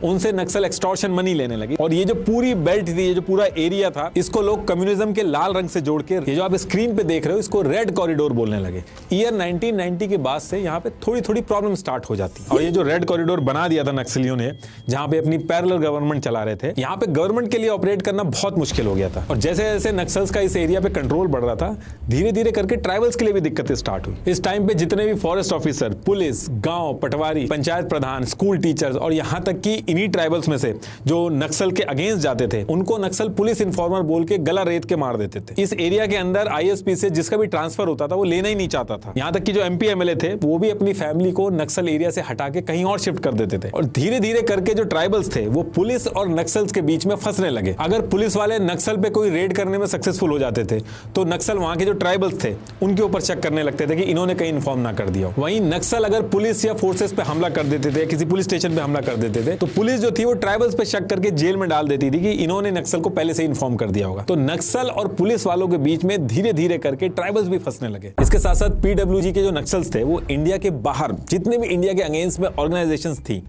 उनसे नक्सल एक्सटॉर्शन मनी लेने लगे। और ये जो पूरी बेल्ट थी, ये जो पूरा एरिया था, इसको लोग कम्युनिज्म के लाल रंग से जोड़ के, ये जो आप स्क्रीन पे देख रहे हो, इसको रेड कॉरिडोर बोलने लगे। ईयर 1990 के बाद से यहाँ पे थोड़ी थोड़ी प्रॉब्लम स्टार्ट हो जाती और ये जो रेड कॉरिडोर बना दिया था नक्सलियों ने, जहाँ पे अपनी पैरेलल गवर्नमेंट चला रहे थे, यहाँ पे गवर्नमेंट के लिए ऑपरेट करना बहुत मुश्किल हो गया था। और जैसे जैसे नक्सल्स का इस एरिया पे कंट्रोल बढ़ रहा था, धीरे धीरे करके ट्राइबल्स के लिए भी दिक्कतें स्टार्ट हुई। इस टाइम पे जितने भी फॉरेस्ट ऑफिसर, पुलिस, गांव पटवारी, पंचायत प्रधान, स्कूल टीचर्स और यहाँ तक कि इन्हीं ट्राइबल्स में से जो नक्सल के अगेंस्ट जाते थे उनको नक्सल पुलिस इन्फॉर्मर बोल के गला रेत के मार देते थे। इस एरिया के अंदर ISP से जिसका भी ट्रांसफर होता था वो लेना ही नहीं चाहता था। यहाँ तक कि जो MP MLA थे वो भी अपनी फैमिली को नक्सल एरिया से हटा के कहीं और शिफ्ट कर देते थे। और धीरे धीरे करके जो ट्राइबल्स थे वो पुलिस और नक्सल्स के बीच में फंसने लगे। अगर पुलिस वाले नक्सल पे कोई रेड करने में सक्सेसफुल हो जाते थे तो नक्सल वहां के जो ट्राइबल्स थे उनके ऊपर शक करने लगते थे कि इन्होंने कहीं इन्फॉर्म ना कर दिया। वहीं नक्सल अगर पुलिस या फोर्सेस पे हमला कर देते थे, किसी पुलिस स्टेशन पे हमला कर देते थे, तो पुलिस जो थी वो ट्राइबल्स पे शक करके जेल में डाल देती थी कि इन्होंने नक्सल को पहले से इन्फॉर्म कर दिया होगा। तो नक्सल और पुलिस वालों के बीच में धीरे धीरे करके ट्राइबल्स भी फंसने लगे। इसके साथ साथ पीडब्ल्यूजी के जो नक्सल्स थे वो इंडिया के बाहर जितने भी इंडिया के अगेंस्ट में ऑर्गेनाइजेशंस थी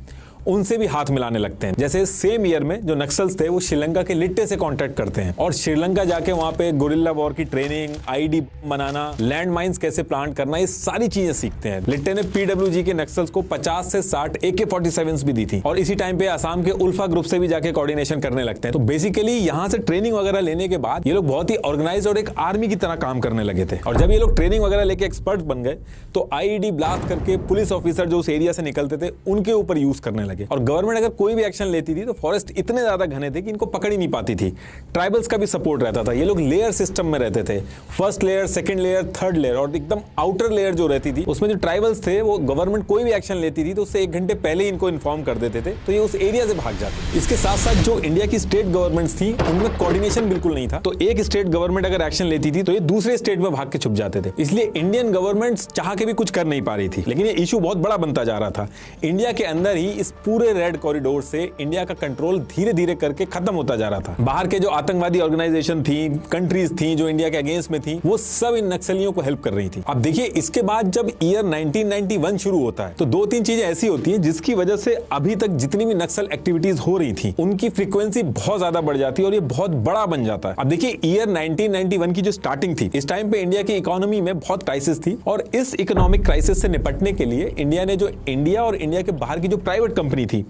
उनसे भी हाथ मिलाने लगते हैं। जैसे सेम ईयर में जो नक्सल्स थे वो श्रीलंका के लिट्टे से कांटेक्ट करते हैं और श्रीलंका जाके वहां पे गुरिल्ला वॉर की ट्रेनिंग, IED बनाना, लैंड माइंस कैसे प्लांट करना, ये सारी चीजें सीखते हैं। लिट्टे ने पीडब्ल्यूजी के नक्सल्स को 50 से 60 AK-47 भी दी थी और इसी टाइम पे असम के उल्फा ग्रुप से भी जाके कोऑर्डिनेशन करने लगते हैं। तो बेसिकली यहाँ से ट्रेनिंग वगैरह लेने के बाद ये लोग बहुत ही ऑर्गेनाइज और एक आर्मी की तरह काम करने लगे थे। और जब ये लोग ट्रेनिंग वगैरह लेके एक्सपर्ट बन गए तो IED ब्लास्ट करके पुलिस ऑफिसर जो उस एरिया से निकलते थे उनके ऊपर यूज करने लगे। और गवर्नमेंट अगर कोई भी एक्शन लेती थी तो फॉरेस्ट इतने ज्यादा घने थे कि इनको पकड़ ही नहीं पाती थी। ट्राइबल्स का भी सपोर्ट रहता था। ये लोग लेयर सिस्टम में रहते थे, first layer, second layer, third layer और एकदम आउटर लेयर जो रहती थी उसमें जो ट्राइबल्स थे वो गवर्नमेंट कोई भी एक्शन लेती थी तो उससे 1 घंटे पहले ही इनको इन्फॉर्म कर देते थे, तो ये उस एरिया से भाग जाते थे। इसके साथ साथ जो इंडिया की स्टेट गवर्नमेंट्स थी उनमें कोऑर्डिनेशन बिल्कुल नहीं था, तो एक स्टेट गवर्नमेंट अगर एक्शन लेती थी तो ये दूसरे स्टेट में भाग के छुप जाते थे। इसलिए इंडियन गवर्नमेंट चाह के भी कुछ कर नहीं पा रही थी। लेकिन ये इशू बहुत बड़ा बनता जा रहा था। इंडिया के अंदर ही इस पूरे रेड कॉरिडोर से इंडिया का कंट्रोल धीरे धीरे करके खत्म होता जा रहा था। बाहर के जो आतंकवादी ऑर्गेनाइजेशन थी, कंट्रीज थी जो इंडिया के अगेंस्ट में थी, वो सब इन नक्सलियों को हेल्प कर रही थी। अब देखिए इसके बाद जब ईयर 1991 शुरू होता है तो 2-3 चीजें ऐसी होती हैं जिसकी वजह से अभी तक जितनी भी नक्सल एक्टिविटीज हो रही थी उनकी फ्रीक्वेंसी बहुत ज्यादा बढ़ जाती है और ये बहुत बड़ा बन जाता है। अब देखिए ईयर 1991 की जो स्टार्टिंग थी, इस टाइम पे इंडिया की इकोनॉमी में बहुत क्राइसिस थी और इस इकोनॉमिक क्राइसिस से निपटने के लिए इंडिया ने जो इंडिया और इंडिया के बाहर की जो प्राइवेट कंपनी थी,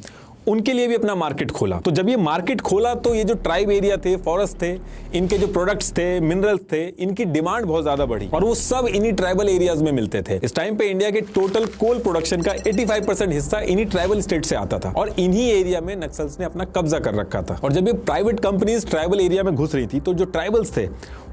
उनके लिए भी अपना मार्केट खोला। तो जब ये मार्केट खोला तो ये जो ट्राइब एरिया थे, फॉरेस्ट थे, इनके जो प्रोडक्ट्स थे, मिनरल्स थे, इनकी डिमांड बहुत ज्यादा बढ़ी और वो सब इन्हीं ट्राइबल एरियाज में मिलते थे। इस टाइम पे इंडिया के टोटल कोल प्रोडक्शन का 85% हिस्सा इन्हीं ट्राइबल स्टेट से आता था और इन्हीं एरिया में नक्सल्स ने अपना कब्जा कर रखा था। और जब ये प्राइवेट कंपनीज ट्राइबल एरिया में घुस रही थी तो जो ट्राइबल्स थे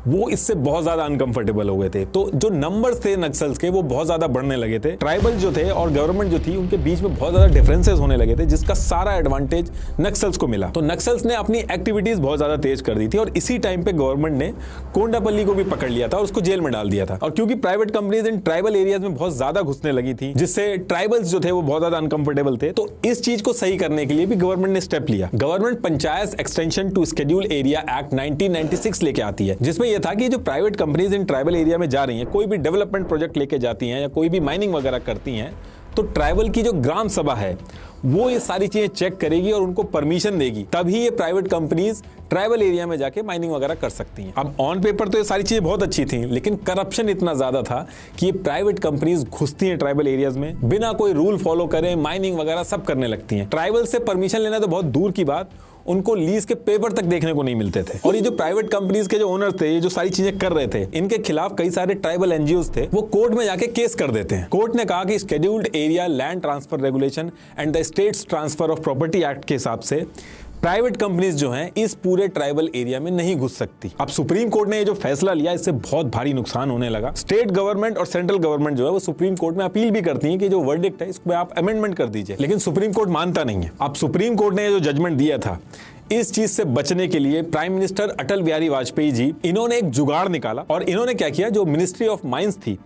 वो इससे बहुत ज्यादा अनकंफर्टेबल हो गए थे। तो जो नंबर्स थे नक्सल्स के वो बहुत ज्यादा बढ़ने लगे थे। ट्राइबल जो थे और गवर्नमेंट जो थी उनके बीच में बहुत ज्यादा डिफरेंसेस होने लगे थे, जिसका सारा एडवांटेज नक्सल्स को मिला। तो नक्सल्स ने अपनी एक्टिविटीज बहुत ज्यादा तेज कर दी थी और इसी टाइम पे गवर्नमेंट ने कोंडापल्ली को भी पकड़ लिया था और उसको जेल में डाल दिया था। और क्योंकि private companies in tribal areas में बहुत ज्यादा घुसने लगी थी, जिससे ट्राइबल्स जो थे वो बहुत ज्यादा अनकंफर्टेबल थे, तो इस चीज को सही करने के लिए भी गवर्नमेंट ने स्टेप लिया। Government panchayat extension to schedule area act 1996 लेके आती है, जिसमें यह था कि जो private companies in tribal area में जा रही हैं, कोई भी डेवलपमेंट प्रोजेक्ट लेके जाती हैं या कोई भी माइनिंग वगैरह करती हैं, तो ट्राइबल की जो ग्राम सभा है वो ये सारी चीजें चेक करेगी और उनको परमिशन देगी, तभी ये प्राइवेट कंपनीज ट्राइबल एरिया में जाके माइनिंग वगैरह कर सकती हैं। अब ऑन पेपर तो ये सारी चीजें बहुत अच्छी थी, लेकिन करप्शन इतना ज्यादा था कि ये प्राइवेट कंपनीज घुसती हैं ट्राइबल एरियाज में, बिना कोई रूल फॉलो करे माइनिंग वगैरह सब करने लगती हैं। ट्राइबल से परमिशन लेना तो बहुत दूर की बात, उनको लीज के पेपर तक देखने को नहीं मिलते थे। और ये जो प्राइवेट कंपनीज के जो ओनर थे, ये जो सारी चीजें कर रहे थे, इनके खिलाफ कई सारे ट्राइबल एनजीओज थे, वो कोर्ट में जाके केस कर देते हैं। कोर्ट ने कहा कि scheduled area land transfer regulation and the states transfer of property act के हिसाब से प्राइवेट कंपनीज जो हैं इस पूरे ट्राइबल एरिया में नहीं घुस सकती। अब सुप्रीम कोर्ट ने ये जो फैसला लिया, इससे बहुत भारी नुकसान होने लगा। स्टेट गवर्नमेंट और सेंट्रल गवर्नमेंट जो है वो सुप्रीम कोर्ट में अपील भी करती है कि जो वर्डिक्ट है इसमें आप अमेंडमेंट कर दीजिए, लेकिन सुप्रीम कोर्ट मानता नहीं है। अब सुप्रीम कोर्ट ने जो जजमेंट दिया था, इस चीज से बचने के लिए प्राइम मिनिस्टर अटल बिहारी वाजपेयी जी, इन्होंने एक जुगाड़ निकाला और इन्होंने क्या किया, जो मिनिस्ट्री ऑफ माइंस थी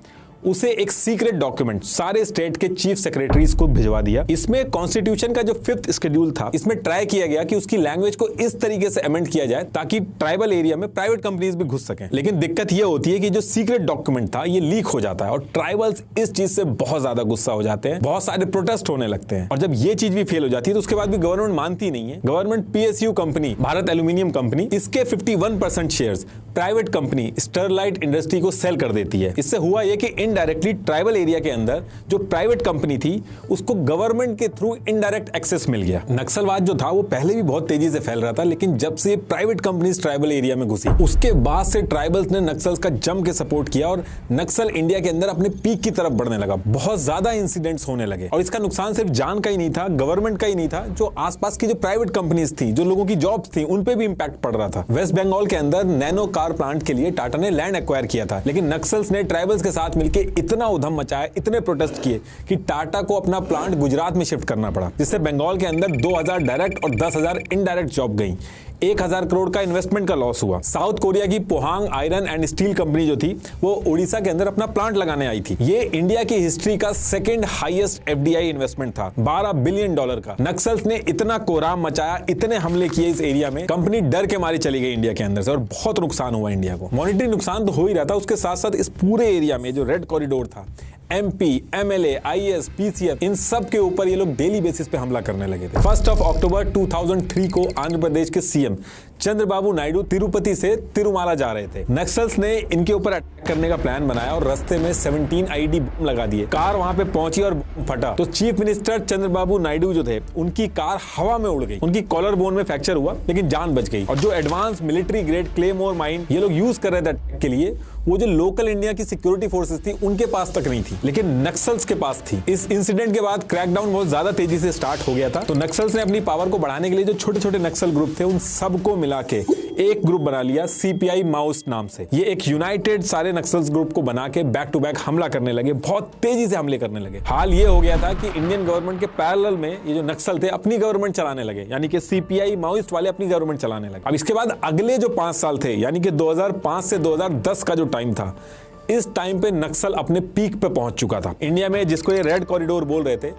उसे एक सीक्रेट डॉक्यूमेंट सारे स्टेट के चीफ सेक्रेटरीज को भिजवा दिया। इसमें कॉन्स्टिट्यूशन का जो 5th शेड्यूल था, इसमें ट्राई किया गया कि उसकी लैंग्वेज को इस तरीके से अमेंड किया जाए ताकि ट्राइबल एरिया में प्राइवेट कंपनीज भी घुस सकें। लेकिन दिक्कत यह होती है कि जो सीक्रेट डॉक्यूमेंट था ये लीक हो जाता है और ट्राइबल्स इस चीज से बहुत ज्यादा गुस्सा हो जाते हैं, बहुत सारे प्रोटेस्ट होने लगते हैं। और जब ये चीज भी फेल हो जाती है तो उसके बाद भी गवर्नमेंट मानती नहीं है। Government PSU company, Bharat aluminium company, इसके 51% shares private company Sterlite industry को सेल कर देती है। इससे हुआ यह कि इनडायरेक्टली ट्राइबल एरिया के अंदर जो प्राइवेट कंपनी थी उसको गवर्नमेंट के थ्रू इनडायरेक्ट एक्सेस मिल गया। नक्सलवाद जो था वो पहले भी बहुत तेजी से फैल रहा था, लेकिन जब से प्राइवेट कंपनीज ट्राइबल एरिया में घुसी उसके बाद से ट्राइबल्स ने नक्सल्स का जम के सपोर्ट किया और नक्सल इंडिया के अंदर अपने पीक की तरफ बढ़ने लगा। बहुत ज्यादा इंसिडेंट्स होने लगे और इसका नुकसान सिर्फ जान का ही नहीं था, गवर्नमेंट का ही नहीं था, जो आसपास की जो प्राइवेट कंपनीज थी, जो लोगों की जॉब्स थी, उन पे भी इंपैक्ट पड़ रहा था। वेस्ट बंगाल के अंदर नैनो कार प्लांट के लिए टाटा ने लैंड एक्वायर किया था, लेकिन नक्सल्स ने ट्राइबल्स के साथ मिलकर इतना उधम मचाया, इतने प्रोटेस्ट किए कि टाटा को अपना प्लांट गुजरात में शिफ्ट करना पड़ा, जिससे बंगाल के अंदर 2000 डायरेक्ट और 10,000 इनडायरेक्ट जॉब गई। 1000 करोड़ का इन्वेस्टमेंट का लॉस हुआ। साउथ कोरिया की Pohang iron and steel company जो थी वो ओडिशा के अंदर अपना प्लांट लगाने आई थी। ये इंडिया की हिस्ट्री का 2nd हाईएस्ट FDI इन्वेस्टमेंट था, $12 बिलियन का। नक्सल्स ने इतना कोहराम मचाया, इतने हमले किए इस एरिया में, कंपनी डर के मारी चली गई इंडिया के अंदर से और बहुत नुकसान हुआ इंडिया को। मॉनिटरी नुकसान तो हो ही रहा था, उसके साथ साथ इस पूरे एरिया में जो रेड कॉरिडोर था, MP, MLA, IAS, PCF, इन सब के ऊपर ये लोग डेली बेसिस पे हमला करने लगे थे। 1 अक्टूबर 2003 को आंध्र प्रदेश के CM चंद्रबाबू नायडू तिरुपति से तिरुमाला जा रहे थे। नक्सल्स ने इनके ऊपर अटैक करने का प्लान बनाया और रास्ते में 17 IED बम लगा दिए। कार वहां पे पहुंची और फटा तो चीफ मिनिस्टर चंद्रबाबू नायडू जो थे उनकी कार हवा में उड़ गई, उनकी कॉलर बोन में फ्रैक्चर हुआ लेकिन जान बच गई। और जो advance military grade claymore mine ये लोग यूज कर रहे थे अटैक के लिए, वो जो लोकल इंडिया की सिक्योरिटी फोर्सेस थी उनके पास तक नहीं थी, लेकिन नक्सल्स के पास थी। इस इंसिडेंट के बाद क्रैकडाउन बहुत ज्यादा तेजी से स्टार्ट हो गया था। तो नक्सल्स ने अपनी पावर को बढ़ाने के लिए जो छोटे छोटे नक्सल ग्रुप थे उन सबको मिला के एक ग्रुप बना लिया CPI माओइस्ट नाम से। ये एक यूनाइटेड सारे नक्सल्स ग्रुप को बना के बैक टू बैक हमला करने लगे, बहुत तेजी से हमले करने लगे। हाल ये हो गया था कि इंडियन गवर्नमेंट के पैरेलल में ये जो नक्सल थे अपनी गवर्नमेंट चलाने लगे, यानी कि CPI माओइस्ट वाले अपनी गवर्नमेंट चलाने लगे। अब इसके बाद अगले जो 5 साल थे, यानी कि 2005 से 2010 का जो टाइम था, इस टाइम पे नक्सल अपने पीक पे पहुंच चुका था। इंडिया में जिसको ये रेड कॉरिडोर बोल रहे थे,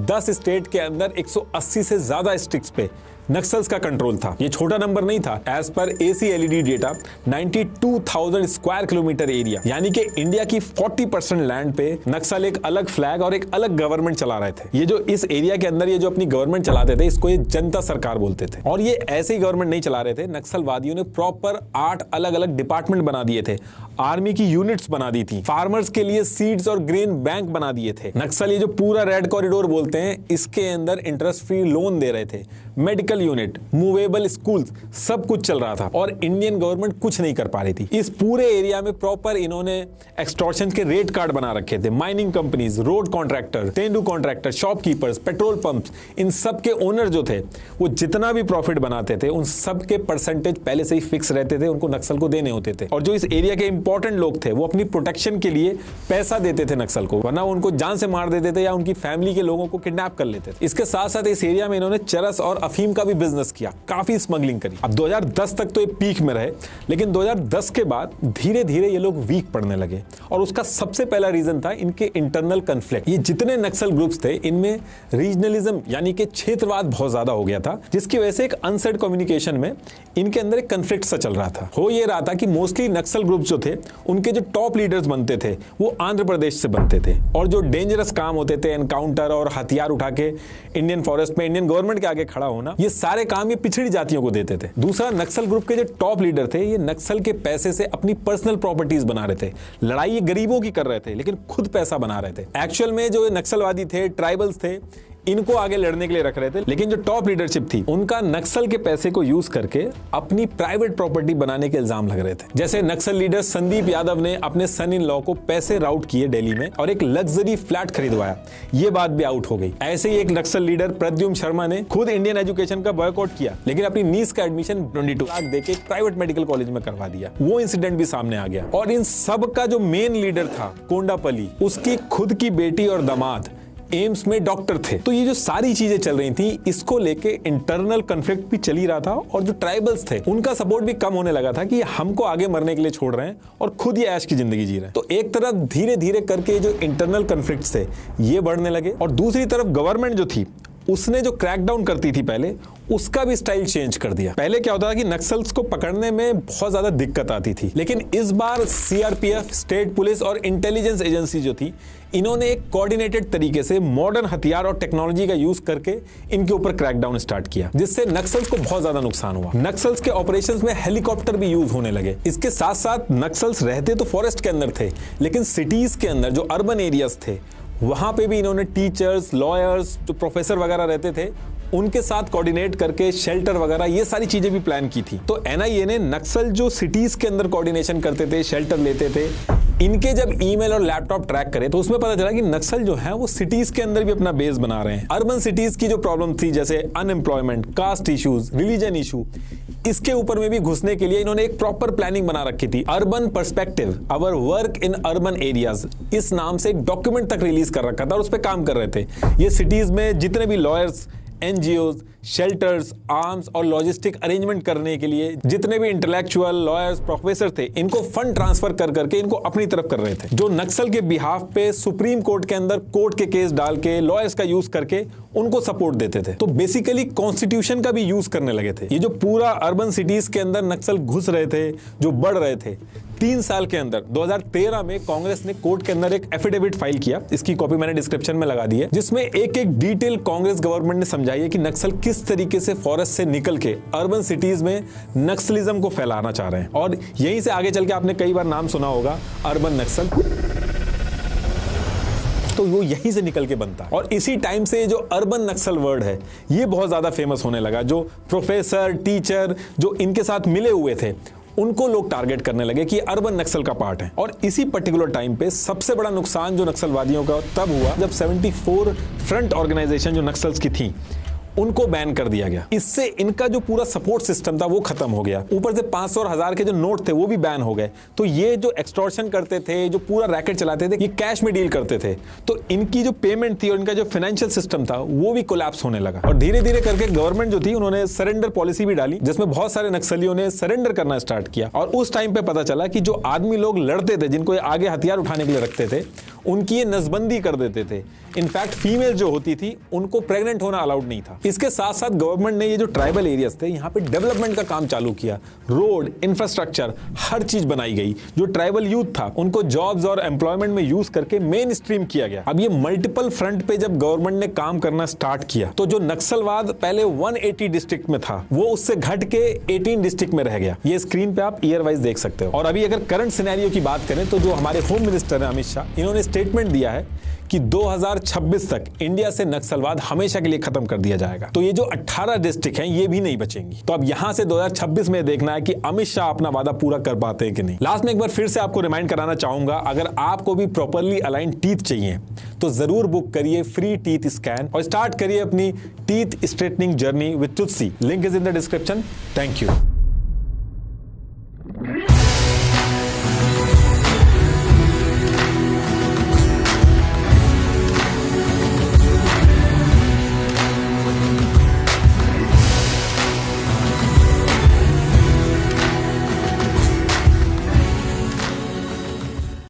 10 स्टेट के अंदर 180 से ज्यादा स्ट्रिक्ट्स पे नक्सल्स का कंट्रोल था। ये छोटा नंबर नहीं था। As per ACLED data 92,000 square kilometre area यानी कि इंडिया की 40% लैंड पे नक्सल एक अलग फ्लैग और एक अलग गवर्नमेंट चला रहे थे। ये जो इस एरिया के अंदर ये जो अपनी गवर्नमेंट चलाते थे, इसको ये जनता सरकार बोलते थे। और ये ऐसे ही गवर्नमेंट नहीं चला रहे थे, नक्सलवादियों ने प्रॉपर 8 अलग अलग डिपार्टमेंट बना दिए थे, आर्मी की यूनिट्स बना दी थी, फार्मर्स के लिए सीड्स और ग्रेन बैंक बना दिए थे। नक्सल ये जो पूरा रेड कॉरिडोर बोलते हैं, इसके अंदर इंटरेस्ट फ्री लोन दे रहे थे, मेडिकल यूनिट, मूवेबल स्कूल्स, सब कुछ चल रहा था और इंडियन गवर्नमेंट कुछ नहीं कर पा रही थी। इस पूरे एरिया में प्रॉपर इन्होंने एक्सटॉर्शन के रेट कार्ड बना रखे थे। Mining companies, road contractor, tendu contractor, shopkeepers, petrol pumps, इन सब के ओनर जो थे वो जितना भी प्रॉफिट बनाते थे उन सब के परसेंटेज पहले से ही फिक्स रहते थे, उनको नक्सल को देने होते थे। और जो इस एरिया के इंपॉर्टेंट लोग थे वो अपनी प्रोटेक्शन के लिए पैसा देते थे नक्सल को, वरना उनको जान से मार देते थे या उनकी फैमिली के लोगों को किडनैप कर लेते थे। इसके साथ साथ इस एरिया में इन्होंने चरस और अफीम का भी बिजनेस किया, काफी स्मगलिंग करी। अब 2010 तक तो ये पीक में रहे, लेकिन 2010 के बाद धीरे धीरे ये लोग वीक पड़ने लगे और उसका सबसे पहला रीजन था इनके इंटरनल कन्फ्लिक्ट। ये जितने नक्सल ग्रुप्स थे इनमें रीजनलिज्म यानी कि क्षेत्रवाद बहुत ज्यादा हो गया था, जिसकी वजह से एक अनसेड कम्युनिकेशन में इनके अंदर एक कन्फ्लिक्ट सा चल रहा था। हो ये रहा था कि मोस्टली नक्सल ग्रुप्स जो थे उनके जो टॉप लीडर्स बनते थे वो आंध्र प्रदेश से बनते थे और जो डेंजरस काम होते थे, एनकाउंटर और हथियार उठा के इंडियन फॉरेस्ट में इंडियन गवर्नमेंट के आगे खड़ा होना, ये सारे काम ये पिछड़ी जातियों को देते थे। दूसरा, नक्सल ग्रुप के जो टॉप लीडर थे ये नक्सल के पैसे से अपनी पर्सनल प्रॉपर्टीज बना रहे थे। लड़ाई ये गरीबों की कर रहे थे लेकिन खुद पैसा बना रहे थे। एक्चुअल में जो नक्सलवादी थे, ट्राइबल्स थे, इनको आगे लड़ने के लिए रख रहे थे, लेकिन जो टॉप लीडरशिप थी उनका नक्सल के पैसे को यूज करके अपनी प्राइवेट प्रॉपर्टी बनाने के इल्जाम लग रहे थे। जैसे नक्सल लीडर संदीप यादव ने अपने सन इन लॉ को पैसे राउट किए दिल्ली में और एक लग्जरी फ्लैट खरीदवाया, ये बात भी आउट हो गई। ऐसे ही एक नक्सल लीडर प्रद्युम्न शर्मा ने खुद इंडियन एजुकेशन का बॉयकॉट किया लेकिन अपनी नीस का एडमिशन 22 लाख देके प्राइवेट मेडिकल कॉलेज में करवा दिया। वो इंसिडेंट भी सामने आ गया। और इन सब का जो मेन लीडर था कोंडापल्ली, उसकी खुद की बेटी और दामाद एम्स में डॉक्टर थे। तो ये जो सारी चीजें चल रही थी, इसको लेके इंटरनल कन्फ्लिक्ट भी चल ही रहा था और जो ट्राइबल्स थे उनका सपोर्ट भी कम होने लगा था कि हमको आगे मरने के लिए छोड़ रहे हैं और खुद ये ऐश की जिंदगी जी रहे हैं। तो एक तरफ धीरे धीरे करके जो इंटरनल कन्फ्लिक्ट थे ये बढ़ने लगे और दूसरी तरफ गवर्नमेंट जो थी उसने जो क्रैकडाउन करती थी पहले, उसका भी स्टाइल चेंज कर दिया। पहले क्या होता था कि नक्सल्स को पकड़ने में बहुत ज्यादा दिक्कत आती थी, लेकिन इस बार CRPF, स्टेट पुलिस और इंटेलिजेंस एजेंसी जो थी, इन्होंने एक कोऑर्डिनेटेड तरीके से मॉडर्न हथियार और टेक्नोलॉजी का यूज करके इनके ऊपर क्रैकडाउन स्टार्ट किया, जिससे नक्सल्स को बहुत ज्यादा नुकसान हुआ। नक्सल्स के ऑपरेशंस में हेलीकॉप्टर भी यूज होने लगे। इसके साथ साथ नक्सल्स रहते तो फॉरेस्ट के अंदर थे, लेकिन सिटीज के अंदर जो अर्बन एरियाज थे वहां पे भी इन्होंने टीचर्स, लॉयर्स, जो प्रोफेसर वगैरह रहते थे उनके साथ कोऑर्डिनेट करके शेल्टर वगैरह ये सारी चीजें भी प्लान की थी। तो NIA ने नक्सल जो सिटीज के अंदर कोऑर्डिनेशन करते थे, शेल्टर लेते थे, इनके जब ईमेल और लैपटॉप ट्रैक करे तो उसमें पता चला कि नक्सल जो है वो सिटीज के अंदर भी अपना बेस बना रहे हैं। अर्बन सिटीज की जो प्रॉब्लम थी जैसे unemployment, caste issues, religion issue, इसके ऊपर में भी घुसने के लिए इन्होंने एक प्रॉपर प्लानिंग बना रखी थी। Urban perspective, our work in urban areas, इस नाम से एक डॉक्यूमेंट तक रिलीज कर रखा था और उस पर काम कर रहे थे। ये सिटीज में जितने भी लॉयर्स, NGOs, शेल्टर्स, आर्म्स और लॉजिस्टिक अरेंजमेंट करने के लिए जितने भी इंटेलेक्चुअल, लॉयर्स, प्रोफेसर थे, इनको फंड ट्रांसफर कर करके इनको अपनी तरफ कर रहे थे। जो नक्सल के बिहाफ पे सुप्रीम कोर्ट के अंदर कोर्ट के केस डाल के लॉयर्स का यूज करके उनको सपोर्ट देते थे। तो बेसिकली कॉन्स्टिट्यूशन का भी यूज करने लगे थे। ये जो पूरा अर्बन सिटीज के अंदर नक्सल घुस रहे थे, जो बढ़ रहे थे, 3 साल के अंदर 2013 में कांग्रेस ने कोर्ट के अंदर एक एफिडेविट फाइल किया, इसकी कॉपी मैंने डिस्क्रिप्शन में लगा दी है, जिसमें एक एक डिटेल कांग्रेस गवर्नमेंट ने समझाई है कि नक्सल किस तरीके से फॉरेस्ट से निकल के अर्बन सिटीज में नक्सलिज्म को फैलाना चाह रहे हैं। और यहीं से आगे चल के आपने कई बार नाम सुना होगा अर्बन नक्सल, तो वो यहीं से निकल के बनता है। और इसी टाइम से जो अर्बन नक्सल वर्ड है ये बहुत ज्यादा फेमस होने लगा। जो प्रोफेसर, टीचर जो इनके साथ मिले हुए थे उनको लोग टारगेट करने लगे कि अर्बन नक्सल का पार्ट है। और इसी पर्टिकुलर टाइम पे सबसे बड़ा नुकसान जो नक्सलवादियों का तब हुआ जब 74 फ्रंट ऑर्गेनाइजेशन जो नक्सल्स की थी उनको बैन कर दिया गया। इससे इनका जो पूरा सपोर्ट सिस्टम था वो खत्म हो गया। ऊपर से 500 और 1000 के जो नोट थे वो भी बैन हो गए। तो ये जो एक्सटॉर्शन करते थे, जो पूरा रैकेट चलाते थे, ये कैश में डील करते थे। तो इनकी जो पेमेंट थी और इनका जो फाइनेंशियल सिस्टम था वो भी कोलैप्स होने लगा। और धीरे धीरे करके गवर्नमेंट जो थी उन्होंने सरेंडर पॉलिसी भी डाली, जिसमें बहुत सारे नक्सलियों ने सरेंडर करना स्टार्ट किया। और उस टाइम पे पता चला कि जो आदमी लोग लड़ते थे, जिनको आगे हथियार उठाने के लिए रखते थे, उनकी ये नसबंदी कर देते थे। इनफैक्ट फीमेल जो होती थी उनको प्रेग्नेंट होना अलाउड नहीं था। इसके साथ साथ गवर्नमेंट ने ये जो ट्राइबल एरियाज थे यहाँ पे डेवलपमेंट का काम चालू किया, रोड, इंफ्रास्ट्रक्चर, हर चीज बनाई गई। जो ट्राइबल यूथ था उनको जॉब्स और एम्प्लॉयमेंट में यूज करके मेन स्ट्रीम किया गया। अब ये मल्टीपल फ्रंट पे जब गवर्नमेंट ने काम करना स्टार्ट किया तो जो नक्सलवाद पहले 180 डिस्ट्रिक्ट में था वो उससे घट के 18 डिस्ट्रिक्ट में रह गया। ये स्क्रीन पे आप ईयर वाइज देख सकते हो। और अभी अगर करंट सिनेरियो की बात करें तो जो हमारे होम मिनिस्टर हैं अमित शाह, इन्होंने स्टेटमेंट दिया है कि 2026 तक इंडिया से नक्सलवाद हमेशा के लिए खत्म कर दिया जाएगा। तो ये जो 18 डिस्ट्रिक्ट हैं ये भी नहीं बचेंगी। तो अब यहां से 2026 में देखना है कि अमित शाह अपना वादा पूरा कर पाते हैं कि नहीं। लास्ट में एक बार फिर से आपको रिमाइंड कराना चाहूंगा, अगर आपको भी प्रॉपर्ली अलाइन टीथ चाहिए तो जरूर बुक करिए फ्री टीथ स्कैन और स्टार्ट करिए अपनी teeth straightening journey with Toothsi. Link is in the description. Thank you.